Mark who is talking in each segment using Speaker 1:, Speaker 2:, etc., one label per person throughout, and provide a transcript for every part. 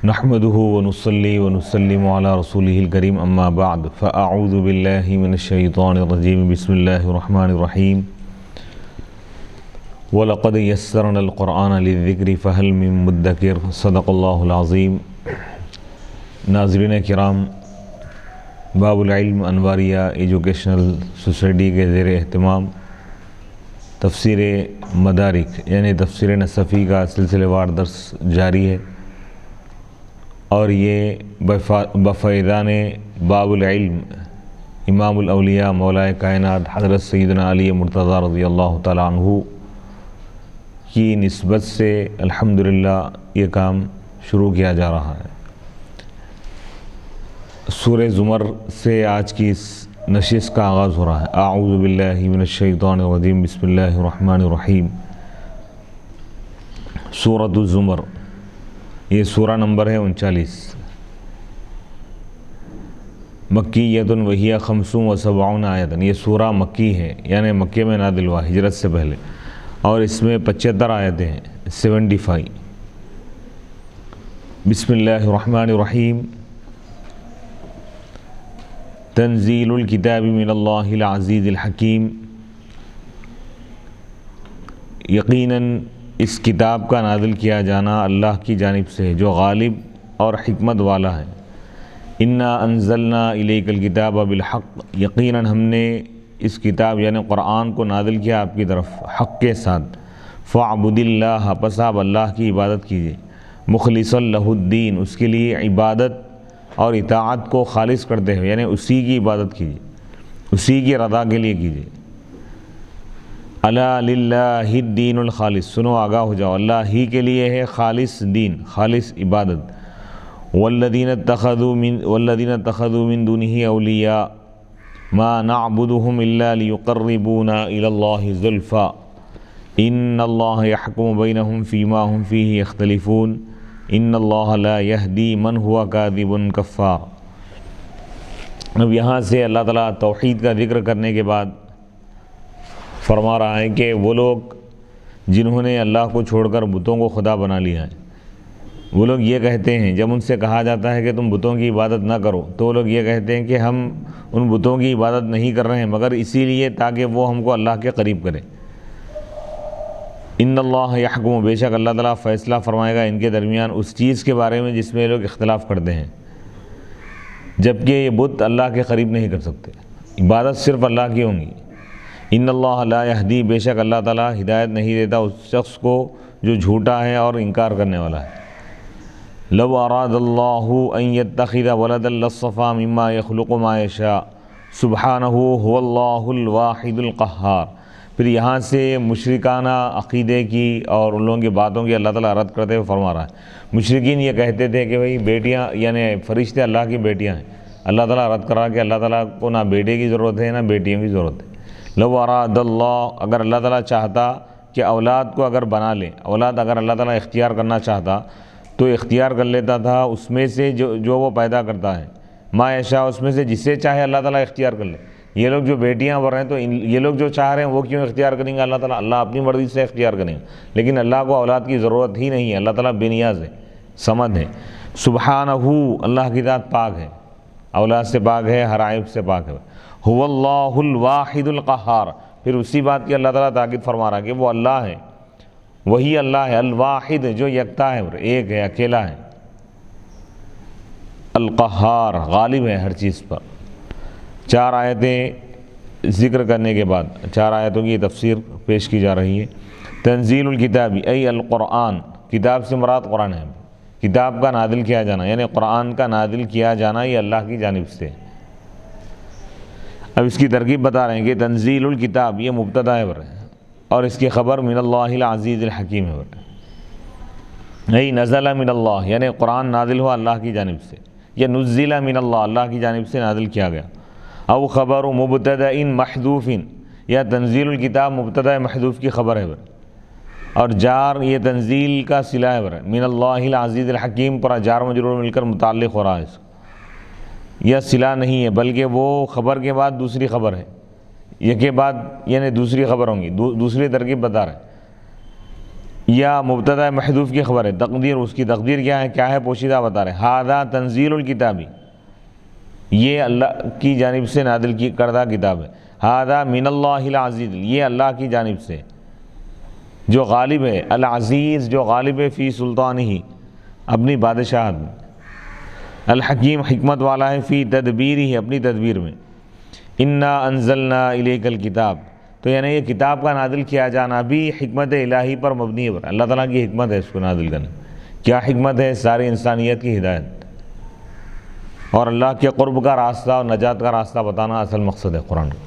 Speaker 1: نحمده ونصلي ونسلم على رسوله الكريم اما بعد فاعوذ بالله من الشيطان الرجيم بسم الله الرحمن الرحيم ولقد يسرنا القرآن للذكر فهل من مدكر صدق الله العظيم۔ ناظرین کرام، باب العلم انواریہ ایجوکیشنل سوسائٹی کے زیر اہتمام تفسیر مدارک یعنی تفسیر نصفی کا سلسلہ وار درس جاری ہے، اور یہ بفیضان باب العلم امام الاولیاء مولا کائنات حضرت سیدنا علی مرتضیٰ رضی اللہ تعالیٰ عنہ کی نسبت سے الحمدللہ یہ کام شروع کیا جا رہا ہے۔ سورہ زمر سے آج کی اس نشست کا آغاز ہو رہا ہے۔ اعوذ باللہ من الشیطان الرجیم بسم اللہ الرحمن الرحیم۔ سورۃ الزمر، یہ سورہ نمبر ہے 39، مکیۃ وہی 75 آیۃ۔ یہ سورہ مکی ہے، یعنی مکے میں نازل ہوا ہجرت سے پہلے، اور اس میں 75 آیتیں ہیں، 75۔ بسم اللہ الرحمن الرحیم۔ تنزیل الکتاب من اللہ العزیز الحکیم۔ یقیناً اس کتاب کا نازل کیا جانا اللہ کی جانب سے ہے جو غالب اور حکمت والا ہے۔ انا انزلنا الیک الکتاب بالحق، یقیناً ہم نے اس کتاب یعنی قرآن کو نازل کیا آپ کی طرف حق کے ساتھ۔ فاعبد اللہ، پس آپ اللہ کی عبادت کیجیے، مخلصا لہ الدین، اس کے لیے عبادت اور اطاعت کو خالص کرتے ہوئے، یعنی اسی کی عبادت کیجیے، اسی کی رضا کے لیے کیجیے۔ الا للہ الدین الخالص، سنو آگاہ ہو جاؤ، اللہ ہی کے لیے ہے خالص دین، خالص عبادت۔ والذین اتخذوا من دونہ اولیاء ما نعبدهم الا لیقربونا الی اللہ زلفی ان اللہ یحکم بینہم فیما ہم فیہ یختلفون ان اللہ لا یہدی من ہوا کاذب کفار۔ اب یہاں سے اللہ تعالیٰ توحید کا ذکر کرنے کے بعد فرما رہا ہے کہ وہ لوگ جنہوں نے اللہ کو چھوڑ کر بتوں کو خدا بنا لیا ہے، وہ لوگ یہ کہتے ہیں، جب ان سے کہا جاتا ہے کہ تم بتوں کی عبادت نہ کرو، تو وہ لوگ یہ کہتے ہیں کہ ہم ان بتوں کی عبادت نہیں کر رہے ہیں مگر اسی لیے تاکہ وہ ہم کو اللہ کے قریب کرے۔ ان اللہ یحکم، بے شک اللہ تعالیٰ فیصلہ فرمائے گا ان کے درمیان اس چیز کے بارے میں جس میں یہ لوگ اختلاف کرتے ہیں، جبکہ یہ بت اللہ کے قریب نہیں کر سکتے، عبادت صرف اللہ کی ہوں گی۔ ان اللہ لا یہدی، بے شک اللہ تعالیٰ ہدایت نہیں دیتا اس شخص کو جو جھوٹا ہے اور انکار کرنے والا ہے۔ لو اراد اللہ ان یتخذ ولدا لاصطفى مما یخلق ما یشاء سبحانہ هو اللہ الواحد القہار۔ پھر یہاں سے مشرکانہ عقیدے کی اور ان لوگوں کی باتوں کی اللہ تعالیٰ رد کرتے ہوئے فرما رہا ہے۔ مشرکین یہ کہتے تھے کہ بھئی بیٹیاں یعنی فرشتے اللہ کی بیٹیاں ہیں، اللہ تعالیٰ رد کر رہا کہ اللہ تعالیٰ کو نہ بیٹے کی ضرورت ہے نہ بیٹیوں کی ضرورت ہے۔ لو اراد اللہ، اگر اللہ تعالیٰ چاہتا کہ اولاد کو اگر بنا لے، اولاد اگر اللہ تعالیٰ اختیار کرنا چاہتا تو اختیار کر لیتا تھا اس میں سے جو وہ پیدا کرتا ہے، ما یشاء، اس میں سے جسے چاہے اللہ تعالیٰ اختیار کر لے۔ یہ لوگ جو بیٹیاں بن رہے ہیں تو یہ لوگ جو چاہ رہے ہیں وہ کیوں اختیار کریں گے اللہ تعالیٰ؟ اللہ اپنی مرضی سے اختیار کریں گے، لیکن اللہ کو اولاد کی ضرورت ہی نہیں ہے، اللہ تعالیٰ بے نیاز ہے، صمد ہے۔ سبحانہ، اللہ کی ذات پاک ہے، اولاد سے پاک ہے، ہر عیب سے پاک ہے۔ هو اللہ الواحد القہار، پھر اسی بات کی اللہ تعالیٰ تاکید فرما رہا ہے کہ وہ اللہ ہے، وہی اللہ ہے، الواحد جو یکتا ہے، ایک ہے، اکیلا ہے، القہار غالب ہے ہر چیز پر۔ 4 آیتیں ذکر کرنے کے بعد 4 آیتوں کی تفسیر پیش کی جا رہی ہے۔ تنزیل الکتاب ای القرآن، کتاب سے مراد قرآن ہے، کتاب کا نازل کیا جانا یعنی قرآن کا نازل کیا جانا یہ اللہ کی جانب سے۔ اب اس کی ترکیب بتا رہے ہیں کہ تنزیل الکتاب یہ مبتدا ہے اور اس کی خبر من اللہ العزیز الحکیم ہے۔ ای نزل من اللہ، یعنی قرآن نازل ہوا اللہ کی جانب سے، یا نزل من اللہ، اللہ کی جانب سے نازل کیا گیا۔ او خبر مبتدأ محذوف، یا تنزیل الکتاب مبتدا محذوف کی خبر ہے، اور جار یہ تنزیل کا صلہ ہے، من اللہ العزیز الحکیم پر جار مجرور مل کر متعلق ہو رہا ہے، یہ صلہ نہیں ہے بلکہ وہ خبر کے بعد دوسری خبر ہے، یہ کے بعد یعنی دوسری خبر ہوں گی، دوسری ترکیب بتا رہے ہیں۔ یا مبتدا محذوف کی خبر ہے، تقدیر اس کی تقدیر کیا ہے پوشیدہ بتا رہے ہیں۔ ھذا تنزیل الکتابی، یہ اللہ کی جانب سے نازل کی کردہ کتاب ہے۔ ھذا من اللہ العزیز، یہ اللہ کی جانب سے جو غالب ہے، العزیز جو غالب ہے، فی سلطانہ اپنی بادشاہت میں، الحکیم حکمت والا ہے، فی تدبیرہ اپنی تدبیر میں۔ انا انزلنا الیک الکتاب، تو یعنی یہ کتاب کا نازل کیا جانا بھی حکمت الہی پر مبنی ہے، اللہ تعالیٰ کی حکمت ہے اس کو نازل کرنا۔ کیا حکمت ہے؟ ساری انسانیت کی ہدایت اور اللہ کے قرب کا راستہ اور نجات کا راستہ بتانا اصل مقصد ہے قرآن کا۔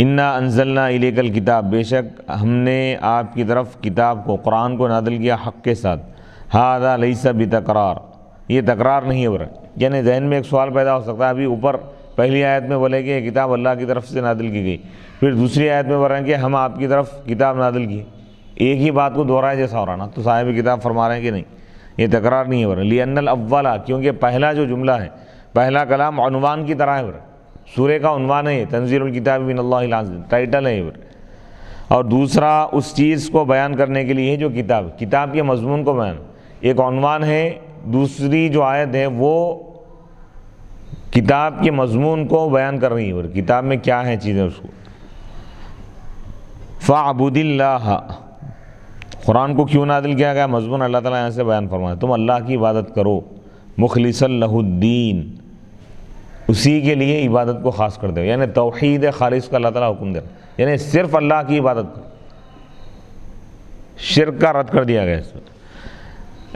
Speaker 1: انا انزلنا الیک الکتاب، بے شک ہم نے آپ کی طرف کتاب کو، قرآن کو نازل کیا حق کے ساتھ۔ ھذا لیس بتکرار، یہ تکرار نہیں ہے، یعنی ذہن میں ایک سوال پیدا ہو سکتا ہے، ابھی اوپر پہلی آیت میں بولے کہ یہ کتاب اللہ کی طرف سے نازل کی گئی، پھر دوسری آیت میں بول رہے ہیں کہ ہم آپ کی طرف کتاب نازل کی، ایک ہی بات کو دہرائے جیسا ہو رہا نا، تو صاحب کتاب فرما رہے ہیں کہ نہیں، یہ تکرار نہیں ہے۔ لأن الاول، کیونکہ پہلا جو جملہ ہے، پہلا کلام عنوان کی طرح ہے، سورہ کا عنوان ہے، تنزیل الکتاب من اللہ العزیز، ٹائٹل ہے، اور دوسرا اس چیز کو بیان کرنے کے لیے جو کتاب کے مضمون کو بیان، ایک عنوان ہے، دوسری جو آیت ہے وہ کتاب کے مضمون کو بیان کر رہی ہے، اور کتاب میں کیا ہے چیزیں اس کو۔ فَاعْبُدِ اللَّهَ، قرآن کو کیوں نازل کیا گیا؟ مضمون اللہ تعالیٰ یہاں سے بیان فرمایا، تم اللہ کی عبادت کرو، مخلصا لہ الدین، اسی کے لیے عبادت کو خاص کر دے، یعنی توحید خالص کا اللہ تعالیٰ حکم دے رہا ہے، یعنی صرف اللہ کی عبادت کرو، شرک کا رد کر دیا گیا اس میں۔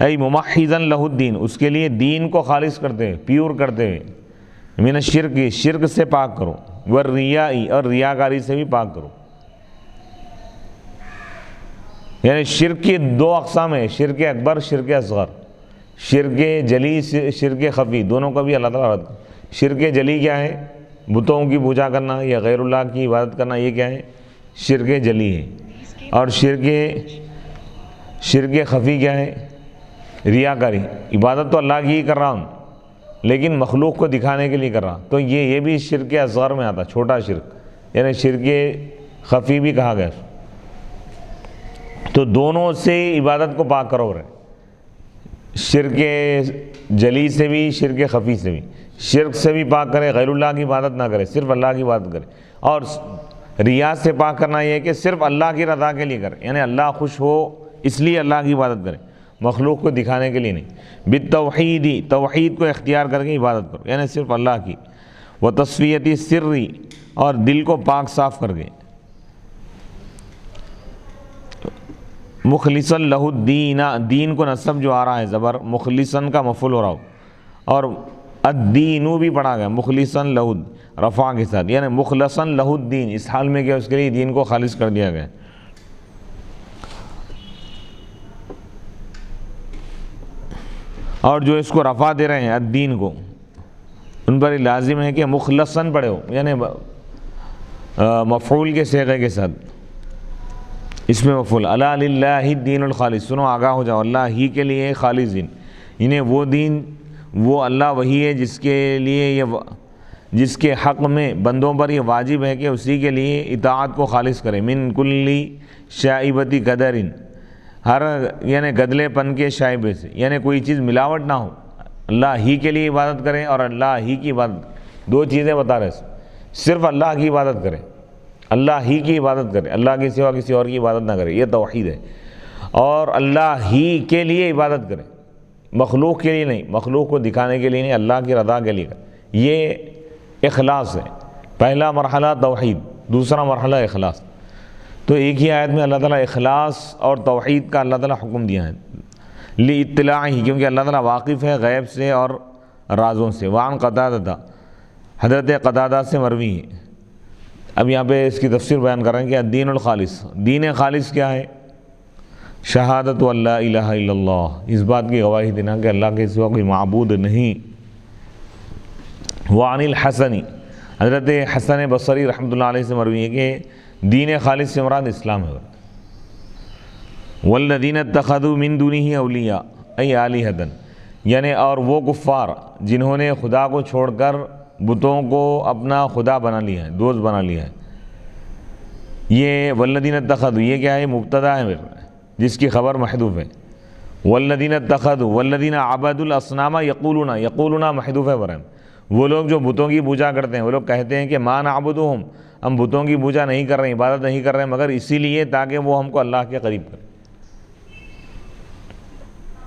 Speaker 1: ای ممحضا لہ الدین، اس کے لیے دین کو خالص کرتے ہوئے، پیور کرتے ہوئے، من الشرک، شرک سے پاک کرو، والریاء، اور ریاکاری سے بھی پاک کرو۔ یعنی شرک کی دو اقسام ہیں، شرک اکبر، شرک اصغر، شرک جلی، شرک خفی، دونوں کا بھی اللہ تعالیٰ رد کرتا۔ شرک جلی کیا ہے؟ بتوں کی پوجا کرنا یا غیر اللہ کی عبادت کرنا، یہ کیا ہے؟ شرک جلی ہے۔ اور شرک خفی کیا ہے؟ ریاکاری، عبادت تو اللہ کی ہی کر رہا ہوں لیکن مخلوق کو دکھانے کے لیے کر رہا، تو یہ بھی شرک اصغر میں آتا، چھوٹا شرک، یعنی شرک خفی بھی کہا گیا۔ تو دونوں سے عبادت کو پاک کرو رہے، شرک جلی سے بھی، شرک خفی سے بھی، شرک سے بھی پاک کرے، غیر اللہ کی عبادت نہ کرے، صرف اللہ کی عبادت کرے۔ اور ریا سے پاک کرنا یہ ہے کہ صرف اللہ کی رضا کے لیے کرے، یعنی اللہ خوش ہو اس لیے اللہ کی عبادت کرے، مخلوق کو دکھانے کے لیے نہیں۔ بالتوحید، توحید کو اختیار کر کے عبادت کرو، یعنی صرف اللہ کی۔ وتصفیۃ السر، اور دل کو پاک صاف کر کے۔ مخلصا لہ الدین، دین کو نصب جو آ رہا ہے زبر، مخلصاً کا مفعول ہو رہا ہو، اور الدین بھی پڑھا گیا مخلصاً لہ، رفع کے ساتھ، یعنی مخلصاً لہ الدین، اس حال میں کہ اس کے لیے دین کو خالص کر دیا گیا۔ اور جو اس کو رفع دے رہے ہیں الدین کو، ان پر لازم ہے کہ مخلصاً پڑھے ہو، یعنی مفعول کے صیغے کے ساتھ، اس میں مفعول، الا للہ الدین الخالص، سنو آگاہ ہو جاؤ، اللہ ہی کے لیے خالص دین، انہیں وہ دین، وہ اللہ وہی ہے جس کے لیے جس کے حق میں بندوں پر یہ واجب ہے کہ اسی کے لیے اطاعت کو خالص کرے۔ من کلی شائبتی قدر، ہر یعنی گدلے پن کے شائبے سے، یعنی کوئی چیز ملاوٹ نہ ہو، اللہ ہی کے لیے عبادت کریں اور اللہ ہی کی عبادت، دو چیزیں بتا رہے، صرف اللہ کی عبادت کریں، اللہ ہی کی عبادت کرے، اللہ کے سوا کسی اور کی عبادت نہ کرے، یہ توحید ہے۔ اور اللہ ہی کے لیے عبادت کرے، مخلوق کے لیے نہیں، مخلوق کو دکھانے کے لیے نہیں، اللہ کی رضا کے لیے کرے، یہ اخلاص ہے۔ پہلا مرحلہ توحید، دوسرا مرحلہ اخلاص۔ تو ایک ہی آیت میں اللہ تعالیٰ اخلاص اور توحید کا اللہ تعالیٰ حکم دیا ہے، لاطلاعہ، کیونکہ اللہ تعالیٰ واقف ہے غیب سے اور رازوں سے۔ وعن قتادہ، حضرت قتادہ سے مروی ہے۔ اب یہاں پہ اس کی تفسیر بیان کر رہے ہیں کہ الدین الخالص، دین خالص کیا ہے؟ شہادت اللہ الہ الا اللہ، اس بات کی گواہی دینا کہ اللہ کے سوا کوئی معبود نہیں۔ وعن الحسن، حضرت حسن بصری رحمۃ اللہ علیہ سے مروی ہے کہ دین خالص سے مراد اسلام ہے۔ والذین اتخذوا من دونہ اولیاء ای آلہۃ، یعنی اور وہ کفار جنہوں نے خدا کو چھوڑ کر بتوں کو اپنا خدا بنا لیا ہے، دوست بنا لیا ہے۔ یہ والذین اتخذوا، یہ کیا ہے؟ مبتدا ہے، جس کی خبر محذوف ہے. والذین اتخذوا والذین عبدوا الاصنام یقولون محذوف ہے برہم. وہ لوگ جو بتوں کی پوجا کرتے ہیں وہ لوگ کہتے ہیں کہ ما نعبدہم، ہم بتوں کی پوجا نہیں کر رہے ہیں، عبادت نہیں کر رہے ہیں مگر اسی لیے تاکہ وہ ہم کو اللہ کے قریب کریں.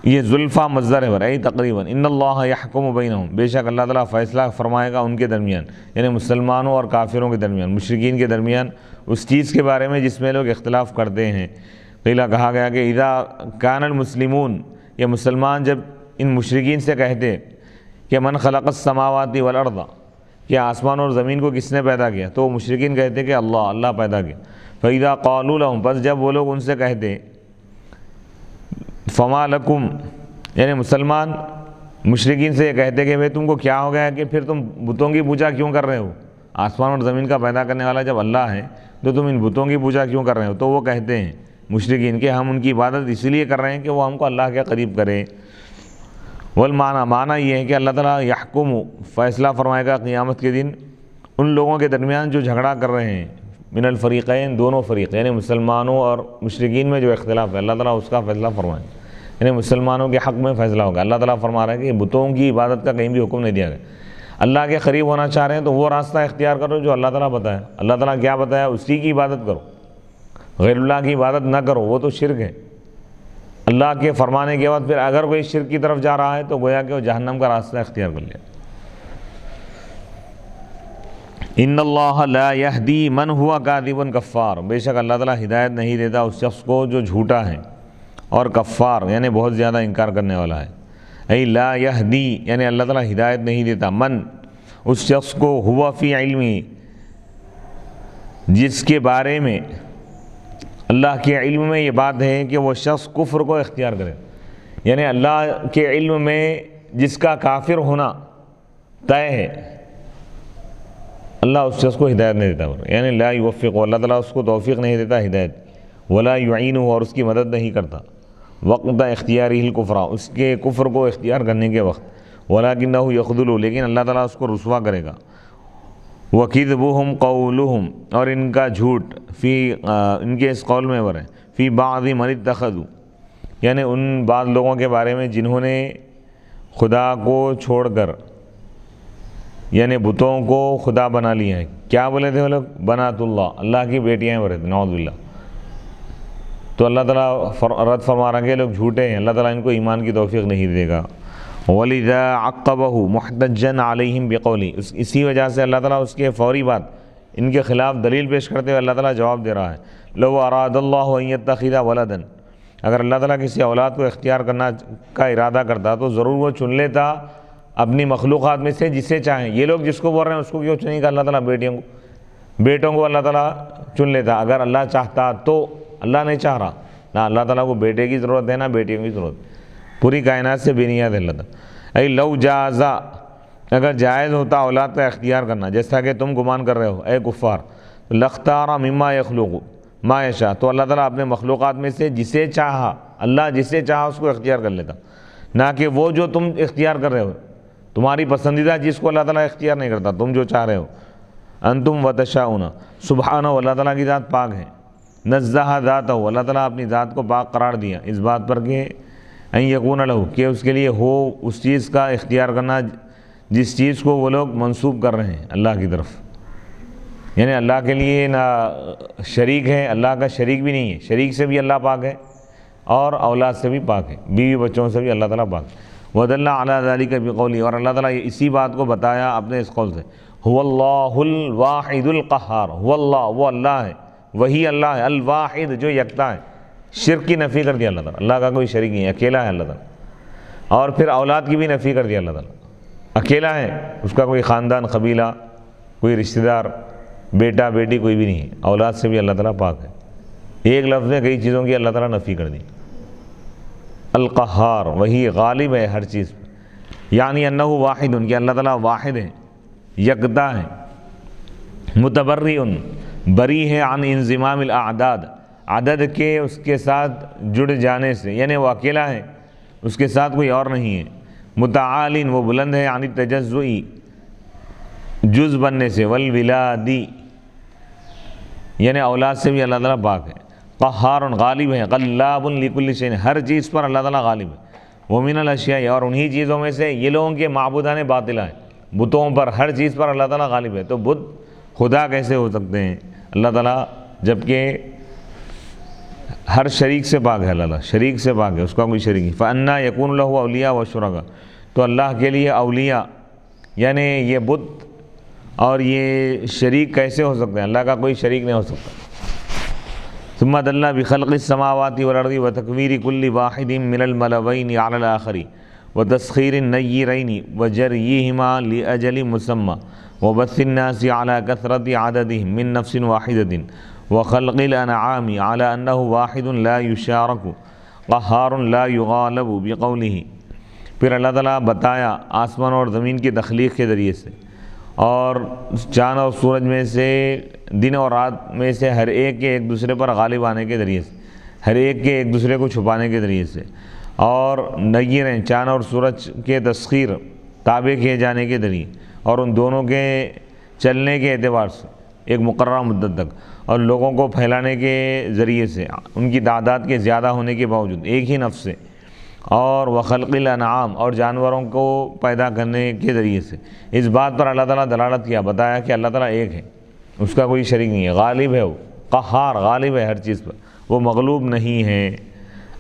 Speaker 1: یہ زلفا مصدر ہے برہم تقریباً. ان اللہ یحکم بینہم، بے شک اللہ تعالیٰ فیصلہ فرمائے گا ان کے درمیان، یعنی مسلمانوں اور کافروں کے درمیان، مشرکین کے درمیان، اس چیز کے بارے میں جس میں لوگ اختلاف کرتے ہیں. قیل کہا گیا کہ اذا کان المسلمون، یہ مسلمان جب ان مشرکین سے کہتے کہ من خلق السماوات والارض، کہ آسمان اور زمین کو کس نے پیدا کیا، تو مشرکین کہتے کہ اللہ پیدا کیا. فاذا قالوا لهم، بس جب وہ لوگ ان سے کہتے فما لکم، یعنی مسلمان مشرکین سے یہ کہتے کہ بھئی تم کو کیا ہو گیا ہے کہ پھر تم بتوں کی پوجا کیوں کر رہے ہو، آسمان اور زمین کا پیدا کرنے والا جب اللہ ہے تو تم ان بتوں کی پوجا کیوں کر رہے ہو. تو وہ کہتے ہیں مشرکین کہ ہم ان کی عبادت اس لیے کر رہے ہیں کہ وہ ہم کو اللہ کے قریب کرے. معنی یہ ہے کہ اللہ تعالیٰ یحکم، فیصلہ فرمائے گا قیامت کے دن ان لوگوں کے درمیان جو جھگڑا کر رہے ہیں، من الفریقین، دونوں فریق، یعنی مسلمانوں اور مشرکین میں جو اختلاف ہے اللہ تعالیٰ اس کا فیصلہ فرمائے گا. یعنی مسلمانوں کے حق میں فیصلہ ہوگا. اللہ تعالیٰ فرما رہا ہے کہ بتوں کی عبادت کا کہیں بھی حکم نہیں دیا گیا. اللہ کے قریب ہونا چاہ رہے ہیں تو وہ راستہ اختیار کرو جو اللہ تعالیٰ بتایا. اللہ تعالیٰ کیا بتایا اسی کی عبادت کرو، غیر اللہ کی عبادت نہ کرو، وہ تو شرک ہے. اللہ کے فرمانے کے بعد پھر اگر کوئی شرک کی طرف جا رہا ہے تو گویا کہ وہ جہنم کا راستہ اختیار کر لیا. ان اللہ لا یہدی من ہوا کاذب کفار، بے شک اللہ تعالیٰ ہدایت نہیں دیتا اس شخص کو جو جھوٹا ہے اور کفار یعنی بہت زیادہ انکار کرنے والا ہے. ای لا یہدی یعنی اللہ تعالیٰ ہدایت نہیں دیتا، من اس شخص کو، ہوا فی علمی جس کے بارے میں اللہ کے علم میں یہ بات ہے کہ وہ شخص کفر کو اختیار کرے. یعنی اللہ کے علم میں جس کا کافر ہونا طے ہے اللہ اس شخص کو ہدایت نہیں دیتا. یعنی لا یوفق، اللہ تعالیٰ اس کو توفیق نہیں دیتا ہدایت. ولا یعینہ، اور اس کی مدد نہیں کرتا. وقت اختیاری الکفر، اس کے کفر کو اختیار کرنے کے وقت. ولکنہ یخذل، لیکن اللہ تعالیٰ اس کو رسوا کرے گا. وکذبہم قولہم، اور ان کا جھوٹ، فی ان کے اس قول میں ہے، فی بعض من اتخذوا، یعنی ان بعض لوگوں کے بارے میں جنہوں نے خدا کو چھوڑ کر یعنی بتوں کو خدا بنا لیا ہے. کیا بولے تھے وہ لوگ؟ بنات اللہ، اللہ کی بیٹیاں بولے تھے، نعوذ باللہ. تو اللہ تعالیٰ رد فرما رہا ہے کہ لوگ جھوٹے ہیں، اللہ تعالیٰ ان کو ایمان کی توفیق نہیں دے گا. وَلِذَا عَقَّبَهُ مُحْتَجًّا عَلَيْهِمْ بِقَوْلِهِ، اسی وجہ سے اللہ تعالیٰ اس کے فوری بعد ان کے خلاف دلیل پیش کرتے ہوئے اللہ تعالیٰ جواب دے رہا ہے. لَوْ أَرَادَ اللَّهُ أَن يَتَّخِذَ وَلَدًا، اگر اللہ تعالیٰ کسی اولاد کو اختیار کرنا کا ارادہ کرتا تو ضرور وہ چن لیتا اپنی مخلوقات میں سے جسے چاہیں. یہ لوگ جس کو بول رہے ہیں اس کو کیوں چنیں گا اللہ تعالیٰ؟ بیٹوں کو اللہ تعالیٰ چن لیتا اگر اللہ چاہتا تو. اللہ نہیں چاہ رہا، نہ اللہ تعالیٰ کو بیٹے کی ضرورت ہے نہ بیٹیوں کی ضرورت، پوری کائنات سے بے نیاز ہے اللہ تعالیٰ. اے لو جازا، اگر جائز ہوتا اولاد کا اختیار کرنا جیسا کہ تم گمان کر رہے ہو اے کفار، لاختار مما یخلق ما یشاء، تو اللہ تعالیٰ اپنے مخلوقات میں سے جسے چاہا، اللہ جسے چاہا اس کو اختیار کر لیتا، نہ کہ وہ جو تم اختیار کر رہے ہو. تمہاری پسندیدہ چیز کو اللہ تعالیٰ اختیار نہیں کرتا، تم جو چاہ رہے ہو. انتم وتشاؤون، سبحانہ، اللہ تعالیٰ کی ذات پاک ہے. نزہ ذاتہ، اللہ تعالیٰ اپنی ذات کو پاک قرار دیا اس بات پر کہ ان یکون لہ، کہ اس کے لیے ہو اس چیز کا اختیار کرنا جس چیز کو وہ لوگ منسوب کر رہے ہیں اللہ کی طرف. یعنی اللہ کے لیے نہ شریک ہے، اللہ کا شریک بھی نہیں ہے، شریک سے بھی اللہ پاک ہے اور اولاد سے بھی پاک ہے، بیوی بچوں سے بھی اللہ تعالیٰ پاک ہے. وَدَلَّ عَلَىٰ ذَلِكَ بِقَوْلِهِ، اور اللہ تعالیٰ اسی بات کو بتایا اپنے اس قول سے. هُوَ اللَّهُ الْوَاحِدُ الْقَهَّارُ، هُوَ اللَّهُ، وہ اللہ ہے، وہی اللہ ہے، الواحد جو یکتا ہے. شرک کی نفی کر دیا اللہ تعالیٰ، اللہ کا کوئی شریک نہیں ہے، اکیلا ہے اللہ تعالیٰ. اور پھر اولاد کی بھی نفی کر دیا اللہ تعالیٰ، اکیلا ہے، اس کا کوئی خاندان قبیلہ کوئی رشتہ دار بیٹا بیٹی کوئی بھی نہیں ہے. اولاد سے بھی اللہ تعالیٰ پاک ہے. ایک لفظ میں کئی چیزوں کی اللہ تعالیٰ نفی کر دی. القہار، وہی غالب ہے ہر چیز پہ. یعنی انہ واحد، ان کی اللہ تعالیٰ واحد ہے، یکتا ہے. متبرئ، بری ہے، عن انضمام الاعداد، عدد کے اس کے ساتھ جڑ جانے سے، یعنی وہ اکیلا ہے، اس کے ساتھ کوئی اور نہیں ہے. متعال، وہ بلند ہے، عن التجزؤ، جز بننے سے. والولادی، یعنی اولاد سے بھی اللہ تعالیٰ پاک ہے. قہار غالب ہے، غلاب لکل شیء ہر چیز پر اللہ تعالیٰ غالب ہے، ومن الاشیاء اور انہی چیزوں میں سے یہ لوگوں کے معبودان باطلہ ہیں، بتوں پر ہر چیز پر اللہ تعالیٰ غالب ہے۔ تو بت خدا کیسے ہو سکتے ہیں اللہ تعالیٰ، جبکہ ہر شریک سے پاک ہے، اللہ تعالیٰ شریک سے پاک ہے، اس کا کوئی شریک نہیں۔ فَأَنَّا يَكُونُ لَهُ أَوْلِيَاءُ وَشُرَكَاءُ تو اللہ کے لیے اولیاء یعنی یہ بت اور یہ شریک کیسے ہو سکتے ہیں، اللہ کا کوئی شریک نہیں ہو سکتا۔ ثم دل بخلق السماوات والارض وتکویر کل واحد من الملوین علی الآخر وتسخیر النیرین وجریہما لأجل مسمى وبث الناس على كثرة عددهم من نفس واحدة وخلق الانعام على انه واحد لا يشارك قهار لا يغالب بقوله۔ پھر اللہ تعالیٰ بتایا آسمان اور زمین کی تخلیق کے ذریعے سے، اور چاند اور سورج میں سے، دن اور رات میں سے ہر ایک کے ایک دوسرے پر غالب آنے کے ذریعے سے، ہر ایک کے ایک دوسرے کو چھپانے کے ذریعے سے، اور نگیریں چاند اور سورج کے تسخیر تابع کیے جانے کے ذریعے، اور ان دونوں کے چلنے کے اعتبار سے ایک مقررہ مدت تک، اور لوگوں کو پھیلانے کے ذریعے سے ان کی تعداد کے زیادہ ہونے کے باوجود ایک ہی نفس سے، اور وخلق الانعام اور جانوروں کو پیدا کرنے کے ذریعے سے۔ اس بات پر اللہ تعالیٰ دلالت کیا، بتایا کہ اللہ تعالیٰ ایک ہے، اس کا کوئی شریک نہیں ہے، غالب ہے، وہ قہار غالب ہے ہر چیز پر، وہ مغلوب نہیں ہے۔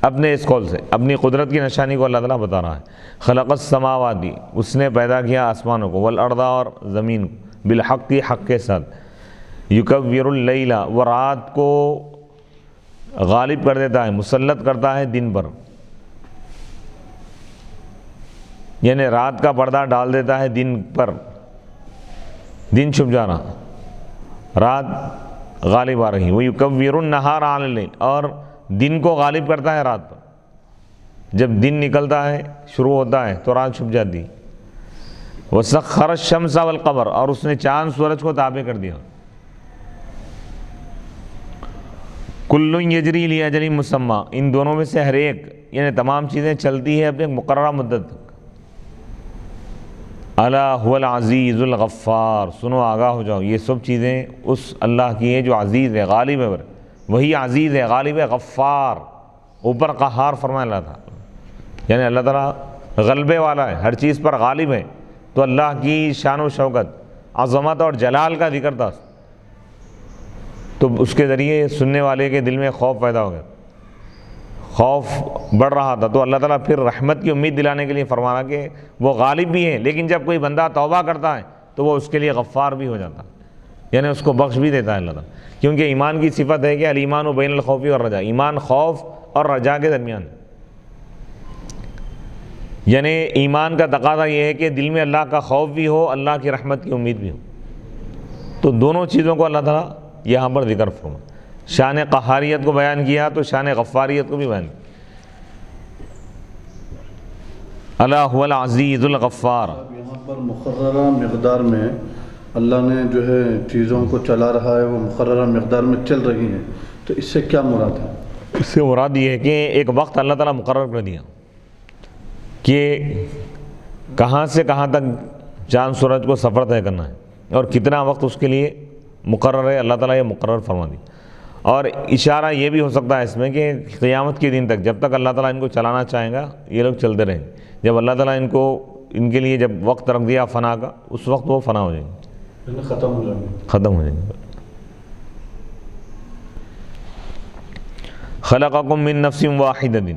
Speaker 1: اپنے اس قول سے اپنی قدرت کی نشانی کو اللہ تعالیٰ بتا رہا ہے۔ خلق السماوات اس نے پیدا کیا آسمانوں کو، والارض اور زمین کو، بالحق حق کے ساتھ، یکور اللیل وہ رات کو غالب کر دیتا ہے، مسلط کرتا ہے دن پر، یعنی رات کا پردہ ڈال دیتا ہے دن پر، دن چھپ جانا، رات غالب آ رہی، وہ یکور النہار علی اللیل اور دن کو غالب کرتا ہے رات پر، جب دن نکلتا ہے شروع ہوتا ہے تو رات چھپ جاتی۔ وسخر الشمس والقمر اور اس نے چاند سورج کو تابع کر دیا۔ کل یجری لاجل مسمى ان دونوں میں سے ہر ایک یعنی تمام چیزیں چلتی ہیں اپنے مقررہ مدت تک۔ الا هو العزیز الغفار سنو آگاہ ہو جاؤ، یہ سب چیزیں اس اللہ کی ہیں جو عزیز ہے، غالب ہے، وہی عزیز ہے، غالب ہے، غفار، اوپر قہار فرمایا اللہ تھا، یعنی اللہ تعالیٰ غلبے والا ہے، ہر چیز پر غالب ہے۔ تو اللہ کی شان و شوکت، عظمت اور جلال کا ذکر تھا، تو اس کے ذریعے سننے والے کے دل میں خوف پیدا ہو گیا، خوف بڑھ رہا تھا، تو اللہ تعالیٰ پھر رحمت کی امید دلانے کے لیے فرمانا کہ وہ غالب بھی ہے، لیکن جب کوئی بندہ توبہ کرتا ہے تو وہ اس کے لیے غفار بھی ہو جاتا ہے، یعنی اس کو بخش بھی دیتا ہے اللہ تعالیٰ، کیونکہ ایمان کی صفت ہے کہ الایمان بین الخوف والرجاء، ایمان خوف اور رجا کے درمیان، یعنی ایمان کا تقاضا یہ ہے کہ دل میں اللہ کا خوف بھی ہو، اللہ کی رحمت کی امید بھی ہو، تو دونوں چیزوں کو اللہ تعالیٰ یہاں پر ذکر فرما، شان قہاریت کو بیان کیا تو شان غفاریت کو بھی بیان کیا۔ الا هو العزیز الغفار،
Speaker 2: یہاں پر مقررہ مقدار میں اللہ نے جو ہے چیزوں کو چلا رہا ہے، وہ مقررہ مقدار میں چل رہی ہیں، تو اس سے کیا مراد ہے؟
Speaker 1: اس سے مراد یہ ہے کہ ایک وقت اللہ تعالیٰ مقرر کر دیا کہ کہاں سے کہاں تک چاند سورج کو سفر طے کرنا ہے اور کتنا وقت اس کے لیے مقرر ہے، اللہ تعالیٰ یہ مقرر فرما دی۔ اور اشارہ یہ بھی ہو سکتا ہے اس میں کہ قیامت کے دن تک جب تک اللہ تعالیٰ ان کو چلانا چاہے گا یہ لوگ چلتے رہیں گے، جب اللہ تعالیٰ ان کے لیے جب وقت رکھ دیا فنا کا، اس وقت وہ فنا ہو جائیں گے،
Speaker 2: ختم ہو جائیں گے،
Speaker 1: ختم ہو جائیں گے۔ خلقکم من نفس واحدۃ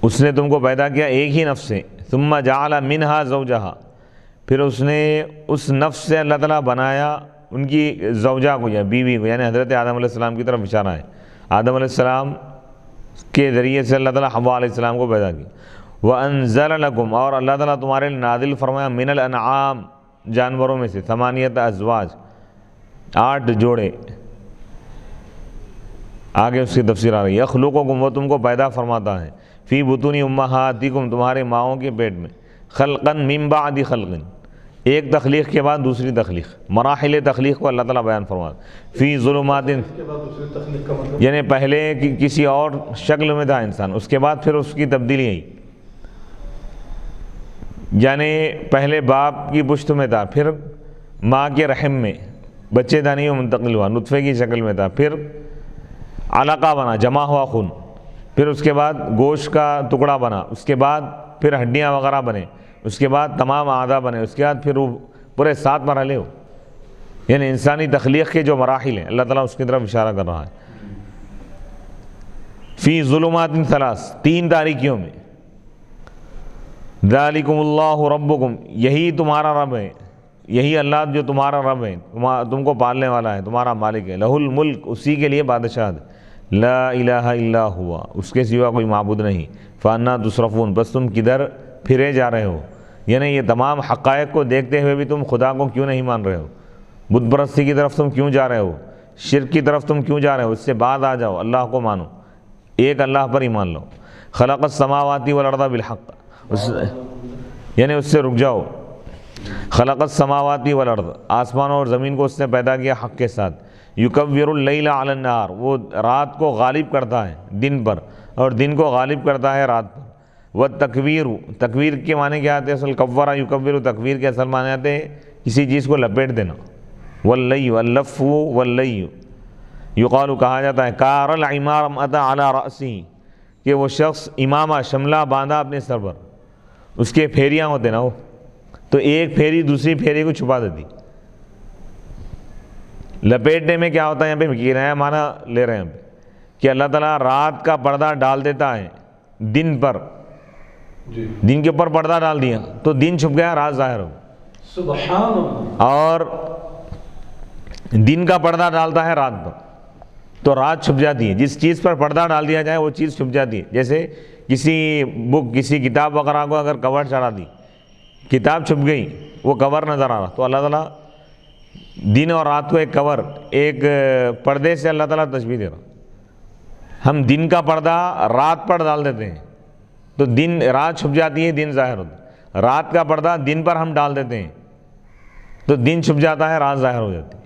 Speaker 1: اس نے تم کو پیدا کیا ایک ہی نفس سے، ثم جعل منہا زوجہا پھر اس نے اس نفس سے اللہ تعالیٰ بنایا ان کی زوجہ کو یا بیوی کو، یعنی حضرت آدم علیہ السلام کی طرف اشارہ ہے، آدم علیہ السلام کے ذریعے سے اللہ تعالیٰ حوا علیہ السلام کو پیدا کیا۔ وَأَنزَلَ لَكُمْ اور اللہ تعالیٰ تمہارے لیے نازل فرمایا من الانعام جانوروں میں سے، ثمانیۃ ازواج 8 جوڑے، آگے اس کی تفسیر آ رہی ہے۔ یخلقکم وہ تم کو پیدا فرماتا ہے، فی بطون امہاتکم تمہارے ماؤں کے پیٹ میں، خلقاً من بعد خلق ایک تخلیق کے بعد دوسری تخلیق، مراحل تخلیق کو اللہ تعالیٰ بیان فرماتا ہے۔ فی ظلمات یعنی پہلے کسی اور شکل میں تھا انسان، اس کے بعد پھر اس کی تبدیلی آئی، یعنی پہلے باپ کی پشت میں تھا، پھر ماں کے رحم میں بچے دانی میں منتقل ہوا، نطفے کی شکل میں تھا، پھر علقہ بنا، جمع ہوا خون، پھر اس کے بعد گوشت کا ٹکڑا بنا، اس کے بعد پھر ہڈیاں وغیرہ بنے، اس کے بعد تمام اعضاء بنے، اس کے بعد پھر وہ پورے 7 مرحلے ہو، یعنی انسانی تخلیق کے جو مراحل ہیں اللہ تعالیٰ اس کی طرف اشارہ کر رہا ہے. فی ظلمات 3، 3 تاریکیوں میں. ذالکم اللہ ربکم، یہی تمہارا رب ہے، یہی اللہ جو تمہارا رب ہے، تم کو پالنے والا ہے، تمہارا مالک ہے. لہ الملک، اسی کے لیے بادشاہت، لا الہ الا ہوا، اس کے سوا کوئی معبود نہیں. فانا تصرفون، بس تم کدھر پھرے جا رہے ہو، یعنی یہ تمام حقائق کو دیکھتے ہوئے بھی تم خدا کو کیوں نہیں مان رہے ہو، بت پرستی کی طرف تم کیوں جا رہے ہو، شرک کی طرف تم کیوں جا رہے ہو، اس سے بعد آ جاؤ، اللہ کو مانو، ایک اللہ پر ایمان لو. خلق السماوات والارض بالحق، یعنی اس سے رک جاؤ. خلق السماوات والارض، آسمانوں اور زمین کو اس نے پیدا کیا حق کے ساتھ. یکور اللیل علی النہار، وہ رات کو غالب کرتا ہے دن پر اور دن کو غالب کرتا ہے رات پر. والتکویر، تکویر کے معنی کیا آتے ہیں اصل؟ کورا یکور، تکویر کے اصل معنی آتے ہیں کسی چیز کو لپیٹ دینا. واللی، اللف واللی، یقال، کہا جاتا ہے کار العمامۃ علی رأسہ، کہ وہ شخص امامہ شملہ باندھا اپنے سر پر، اس کے پھیریاں ہوتے نا وہ، تو ایک پھیری دوسری پھیری کو چھپا دیتی. لپیٹنے میں کیا ہوتا ہے، یہاں پہ نیا معنی لے رہے ہیں کہ اللہ تعالیٰ رات کا پردہ ڈال دیتا ہے دن پر، دن کے اوپر پردہ ڈال دیا تو دن چھپ گیا، رات ظاہر ہو.
Speaker 2: سبحان اللہ.
Speaker 1: اور دن کا پردہ ڈالتا ہے رات پر تو رات چھپ جاتی ہے. جس چیز پر پردہ ڈال دیا جائے وہ چیز چھپ جاتی ہے. جیسے کسی بک، کسی کتاب وغیرہ کو اگر کور چڑھا دی، کتاب چھپ گئی، وہ کور نظر آ رہا، تو اللہ تعالیٰ دن اور رات کو ایک کور، ایک پردے سے اللہ تعالیٰ تشبیہ دے رہا. ہم دن کا پردہ رات پر ڈال دیتے ہیں تو دن، رات چھپ جاتی ہے، دن ظاہر ہوتا ہے. رات کا پردہ دن پر ہم ڈال دیتے ہیں تو دن چھپ جاتا ہے، رات ظاہر ہو جاتی ہے.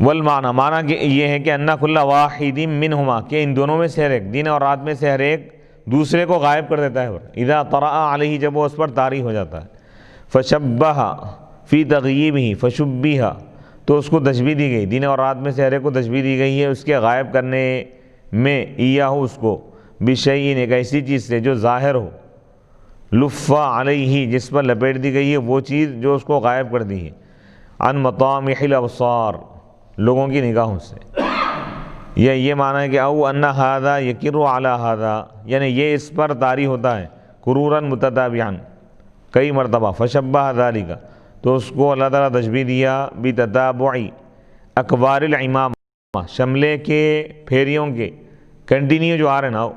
Speaker 1: والمعنی، معنی کہ یہ ہے کہ ان کل واحد منہما، کہ ان دونوں میں سے ہر ایک، دن اور رات میں سے ہر ایک دوسرے کو غائب کر دیتا ہے. اذا طرأ علیہ، جب وہ اس پر طاری ہو جاتا ہے. فشبہ فی تغییبہ، فشبہ، تو اس کو تشبیہ دی گئی، دن اور رات میں سے ہر ایک کو تشبیہ دی گئی ہے اس کے غائب کرنے میں، ایاہ، اس کو، بشیء، ایک ایسی چیز سے جو ظاہر ہو، لف علیہ، جس پر لپیٹ دی گئی ہے وہ چیز جو اس کو غائب کر دی ہے، عن مطامح الابصار، لوگوں کی نگاہوں سے. یہ معنی ہے کہ او ان ھذا یکر علی ھذا، یعنی یہ اس پر طاری ہوتا ہے، قرورا متتابعا، کئی مرتبہ. فشبہ ذالک، تو اس کو اللہ تعالیٰ تشبیہ دیا بتتابع اکبار العمامہ، شملے کے پھیریوں کے کنٹینیو جو آ رہے نا،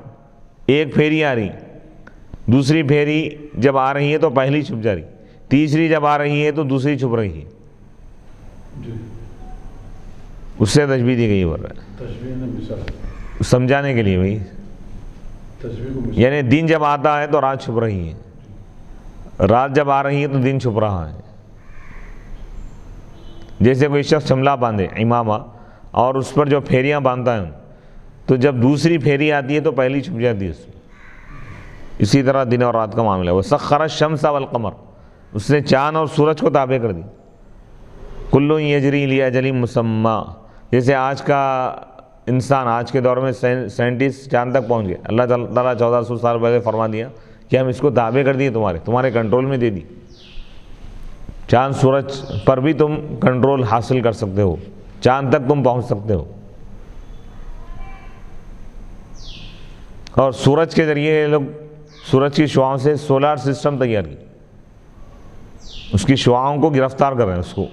Speaker 1: ایک پھیری آ رہی، دوسری پھیری جب آ رہی ہے تو پہلی چھپ جا رہی، تیسری جب آ رہی ہے تو دوسری چھپ رہی ہے، اس سے تشبیہ دی گئی. سمجھانے کے لیے بھائی، یعنی دن جب آتا ہے تو رات چھپ رہی ہے، رات جب آ رہی ہے تو دن چھپ رہا ہے. جیسے کوئی شخص شملہ باندھے امامہ اور اس پر جو پھیریاں باندھتا ہے تو جب دوسری پھیری آتی ہے تو پہلی چھپ جاتی ہے اس میں. اسی طرح دن اور رات کا معاملہ ہے. وسخر الشمس والقمر، اس نے چاند اور سورج کو تابع کر دی. کل یجری لاجل مسمى، جیسے آج کا انسان، آج کے دور میں سائنٹسٹ چاند تک پہنچ گئے. اللہ تعالیٰ 1400 سال پہلے فرما دیا کہ ہم اس کو تابع کر دیے، تمہارے کنٹرول میں دے دی. چاند سورج پر بھی تم کنٹرول حاصل کر سکتے ہو، چاند تک تم پہنچ سکتے ہو. اور سورج کے ذریعے یہ لوگ سورج کی شعاؤں سے سولار سسٹم تیار کی، اس کی شعاؤں کو گرفتار کر رہے ہیں اس کو.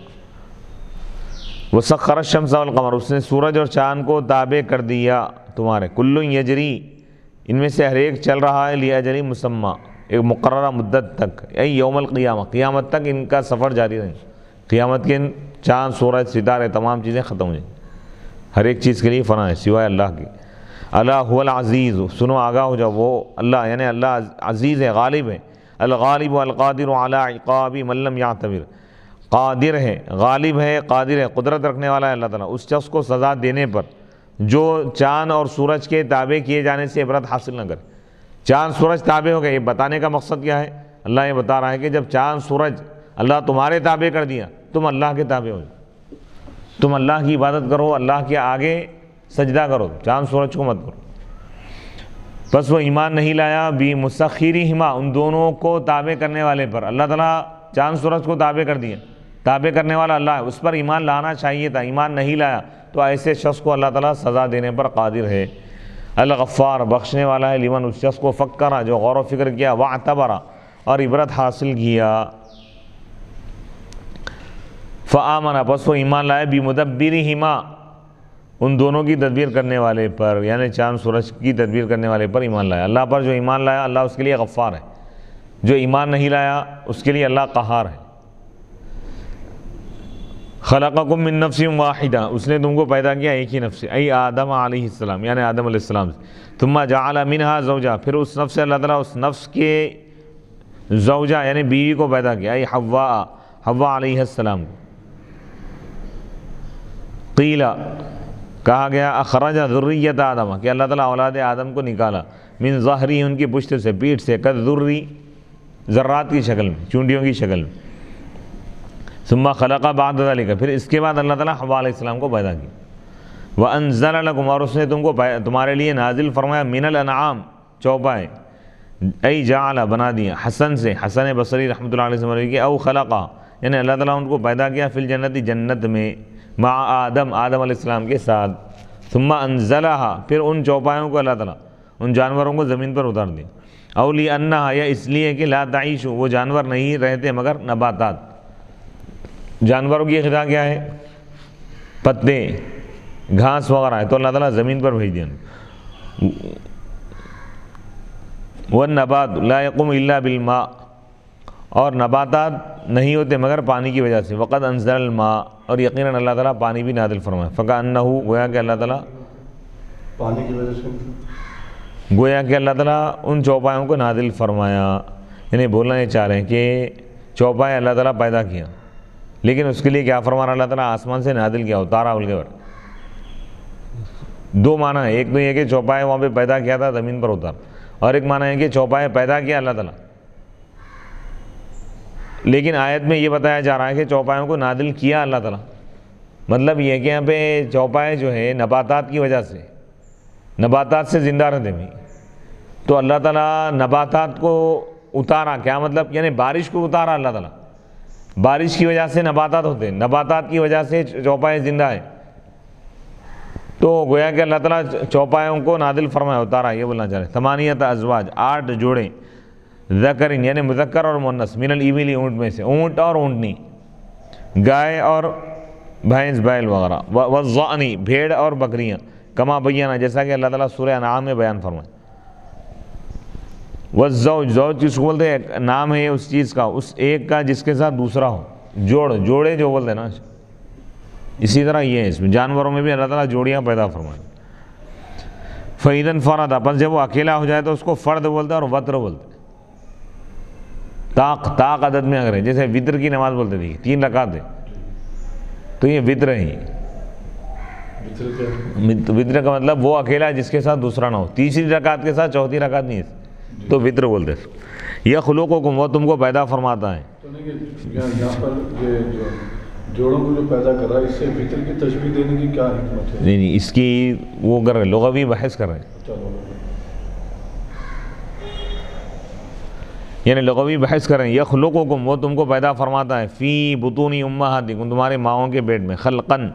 Speaker 1: وسخر الشمس والقمر، اس نے سورج اور چاند کو تابع کر دیا تمہارے. کل یجری، ان میں سے ہر ایک چل رہا ہے، لاجل مسمى، ایک مقررہ مدت تک، ای یوم القیامہ، قیامت تک ان کا سفر جاری رہے. قیامت کے چاند سورج ستارے تمام چیزیں ختم ہو جائیں، ہر ایک چیز کے لیے فنا ہے سوائے اللہ کے. اللہ هو العزیز، سنو آگاہ ہو جاؤ، وہ اللہ، یعنی اللہ عزیز ہے، غالب ہے. الغالب القادر علی عقاب من لم یعتبر، قادر ہے، غالب ہے، قادر ہے، قدرت رکھنے والا ہے اللہ تعالیٰ اس شخص کو سزا دینے پر جو چاند اور سورج کے تابع کیے جانے سے عبرت حاصل نہ کرے. چاند سورج تابع ہو گئے، یہ بتانے کا مقصد کیا ہے؟ اللہ یہ بتا رہا ہے کہ جب چاند سورج اللہ تمہارے تابع کر دیا، تم اللہ کے تابع ہو جاؤ. تم اللہ کی عبادت کرو، اللہ کے آگے سجدہ کرو، چاند سورج کو مت کرو۔ بس وہ ایمان نہیں لایا بھی مسخرہما، ان دونوں کو تابع کرنے والے پر۔ اللہ تعالیٰ چاند سورج کو تابع کر دیا، تابع کرنے والا اللہ ہے، اس پر ایمان لانا چاہیے تھا، ایمان نہیں لایا، تو ایسے شخص کو اللہ تعالیٰ سزا دینے پر قادر ہے۔ الغفار، بخشنے والا ہے، لمن، اس شخص کو فکرا، جو غور و فکر کیا، واعتبرا، اور عبرت حاصل کیا۔ فآمن، پس وہ ایمان لائے، بمدبرہما، ان دونوں کی تدبیر کرنے والے پر، یعنی چاند سورج کی تدبیر کرنے والے پر ایمان لایا۔ اللہ پر جو ایمان لایا، اللہ اس کے لیے غفار ہے، جو ایمان نہیں لایا اس کے لیے اللہ قہار ہے۔ خلقکم من نفس واحدہ، اس نے تم کو پیدا کیا ایک ہی نفس سے، ای آدم علیہ السلام، یعنی آدم علیہ السلام سے۔ ثم جعل منہا زوجہ، پھر اس نفس سے اللہ تعالیٰ اس نفس کے زوجہ یعنی بیوی کو پیدا کیا، ای حواء، حواء علیہ السلام کو۔ قیل، کہا گیا، اخرج ذریت آدم، کہ اللہ تعالیٰ اولاد آدم کو نکالا، من ظہری، ان کی پشت سے، پیٹھ سے، کالذری، ذرات کی شکل میں، چونٹیوں کی شکل میں۔ ثم خلق بعد ذلك، پھر اس کے بعد اللہ تعالیٰ حوا علیہ السلام کو پیدا کیا۔ وانزل لکم، اور اس نے تم کو تمہارے لیے نازل فرمایا، من الانعام، چوپائے، ای جعل، بنا دیا، حسن سے، حسن بصری رحمۃ اللہ علیہ وسلم کی، او خلقا، یعنی اللہ تعالیٰ ان کو پیدا کیا، فی الجنت، جنت میں، مع آدم، آدم علیہ السلام کے ساتھ۔ ثم انزلها، پھر ان چوپایوں کو اللہ تعالیٰ، ان جانوروں کو زمین پر اتار دیا، او لانہا، یا اس لیے کہ لا تعیش، وہ جانور نہیں رہتے مگر نباتات، جانوروں کی غذا کیا ہے، پتے، گھاس وغیرہ ہے، تو اللہ تعالیٰ زمین پر بھیج دیا۔ والنبات لا يقوم الا بالماء، اور نباتات نہیں ہوتے مگر پانی کی وجہ سے۔ وقد انزل الماء، اور یقیناً اللہ تعالیٰ پانی بھی نازل فرمایا۔ فکأنہ، گویا کہ اللہ تعالیٰ،
Speaker 2: پانی کی وجہ سے،
Speaker 1: گویا کہ اللہ تعالیٰ ان چوپایوں کو نازل فرمایا، یعنی بولنا یہ چاہ رہے ہیں کہ چوپائے اللہ تعالیٰ پیدا کیا، لیکن اس کے لیے کیا فرمانا، اللہ تعالیٰ آسمان سے نازل کیا، اتارا ان کے اوپر۔ دو معنی ہے، ایک تو یہ کہ چوپائے وہاں پہ پیدا کیا تھا، زمین پر اتار، اور ایک معنی ہے کہ چوپائے پیدا کیا اللہ تعالیٰ، لیکن آیت میں یہ بتایا جا رہا ہے کہ چوپایوں کو نازل کیا اللہ تعالیٰ، مطلب یہ کہ یہاں پہ چوپائے جو ہے نباتات کی وجہ سے، نباتات سے زندہ رہتے ہیں، تو اللہ تعالیٰ نباتات کو اتارا، کیا مطلب، یعنی بارش کو اتارا اللہ تعالیٰ، بارش کی وجہ سے نباتات ہوتے ہیں، نباتات کی وجہ سے چوپائے زندہ ہے، تو گویا کہ اللہ تعالیٰ چوپایوں کو نازل فرمایا، اتارا، یہ بولنا چاہ رہے ہیں۔ ثمانیت ازواج، 8 جوڑے، ذکرین یعنی مذکر اور مؤنث، من الابل، اونٹ میں سے، اونٹ اور اونٹنی، گائے اور بھینس، بیل وغیرہ، والضأن، بھیڑ اور بکریاں، کما بیانہ، جیسا کہ اللہ تعالیٰ سورہ انعام میں بیان فرمائے۔ والزوج، زوج کس کو بولتے ہیں، نام ہے اس چیز کا، اس ایک کا جس کے ساتھ دوسرا ہو، جوڑے جو بولتے ہیں نا، اسی طرح یہ ہے، اس میں جانوروں میں بھی اللہ تعالیٰ جوڑیاں پیدا فرمائے۔ فَإِذَا انْفَرَدَ، بس جب وہ اکیلا ہو جائے تو اس کو فرد بولتے ہیں اور وتر بولتے ہیں، طاق عدد میں اگر ہے، جیسے وتر کی نماز بولتے تھے، 3 رکعت ہے، تو یہ وتر ہے، وتر کا مطلب وہ اکیلا جس کے ساتھ دوسرا نہ ہو، تیسری رکعت کے ساتھ چوتھی رکعت نہیں ہے، تو وتر بولتے ہیں۔ یخلقکم، وہ تم کو پیدا فرماتا ہے۔
Speaker 2: تو یہاں پر یہ جو جوڑوں کو جو پیدا کر رہا ہے، اس سے وتر کی تشبیہ دینے کی کیا حکمت ہے؟
Speaker 1: نہیں، اس کی وہ کر رہے ہیں، لغوی بحث کر رہے ہیں،
Speaker 2: چلو،
Speaker 1: یعنی لغوی بحث کر رہے ہیں۔ یخلقکم، وہ تم کو پیدا فرماتا ہے، فی بطون امہاتکم، تمہارے ماؤں کے پیٹ میں، خلقن،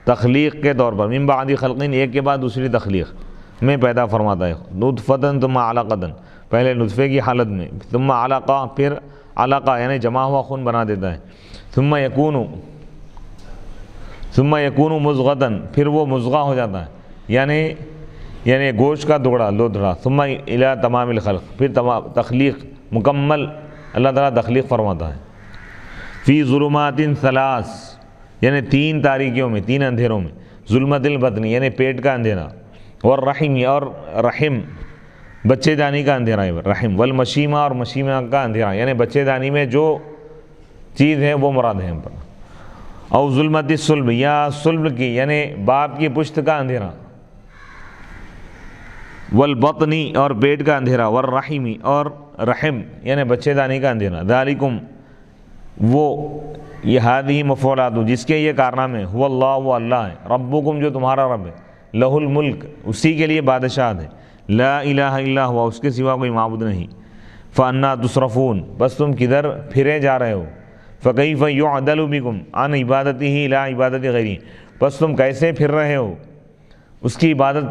Speaker 1: تخلیق کے طور پر، من بعد خلقن، ایک کے بعد دوسری تخلیق میں پیدا فرماتا ہے، نطفتن ثم علقتن، پہلے نطفے کی حالت میں، ثم علقہ، پھر علقہ یعنی جمع ہوا خون بنا دیتا ہے، ثم یکون مضغتن، پھر وہ مضغہ ہو جاتا ہے، یعنی گوشت کا ٹکڑا، لوتھڑا، ثم الی تمام الخلق، پھر تخلیق مکمل اللہ تعالیٰ تخلیق فرماتا ہے۔ فی ظلمات 3، یعنی 3 تاریکیوں میں، 3 اندھیروں میں، ظلمت البطن یعنی پیٹ کا اندھیرا، والرحم اور رحم بچے دانی کا اندھیرا ہے، رحم، والمشیمہ اور مشیمہ کا اندھیرا، یعنی بچے دانی میں جو چیز ہے وہ مراد ہے ہم پر، او ظلمت الصلب، یا صلب کی یعنی باپ کی پشت کا اندھیرا، والبطنی اور پیٹ کا اندھیرا، والرحمی اور رحم یعنی بچے دانی کا اندھیرا، ذالکم وہ یہ ہادی مفعولات جس کے یہ کارنامے هو اللہ وہ اللہ ہے، ربکم جو تمہارا رب ہے، لہ الملک اسی کے لیے بادشاہت ہے، لا الہ الا ہوا اس کے سوا کوئی معبود نہیں، فانا تصرفون بس تم کدھر پھرے جا رہے ہو، فکیف یعدل بکم عن عبادتہ الی عبادت غیرہ بس تم کیسے پھر رہے ہو اس کی عبادت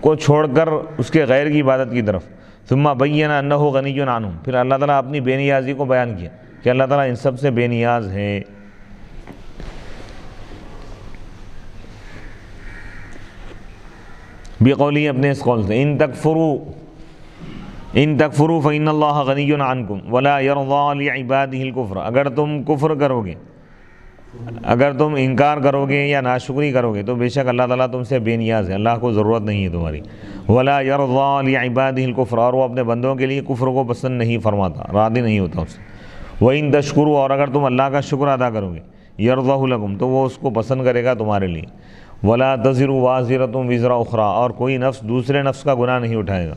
Speaker 1: کو چھوڑ کر اس کے غیر کی عبادت کی طرف، ثم بین انہ غنی عنہم پھر اللہ تعالیٰ اپنی بے نیازی کو بیان کیا کہ اللہ تعالیٰ ان سب سے بے نیاز ہے۔ بقولی اپنے اس قول سے ان تکفروا فإن اللہ غنی عنکم ولا یرضی لعبادہ الکفر اگر تم کفر کرو گے، اگر تم انکار کرو گے یا ناشکری کرو گے تو بے شک اللہ تعالیٰ تم سے بے نیاز ہے، اللہ کو ضرورت نہیں ہے تمہاری، ولا یرضی لعبادہ الکفر اور وہ اپنے بندوں کے لیے کفر کو پسند نہیں فرماتا، راضی نہیں ہوتا اس سے، وَإِن تشکروا اور اگر تم اللہ کا شکر ادا کرو گے، یرضہ لکم تو وہ اس کو پسند کرے گا تمہارے لیے، ولا تزر وازرۃ وزر اخری اور کوئی نفس دوسرے نفس کا گناہ نہیں اٹھائے گا،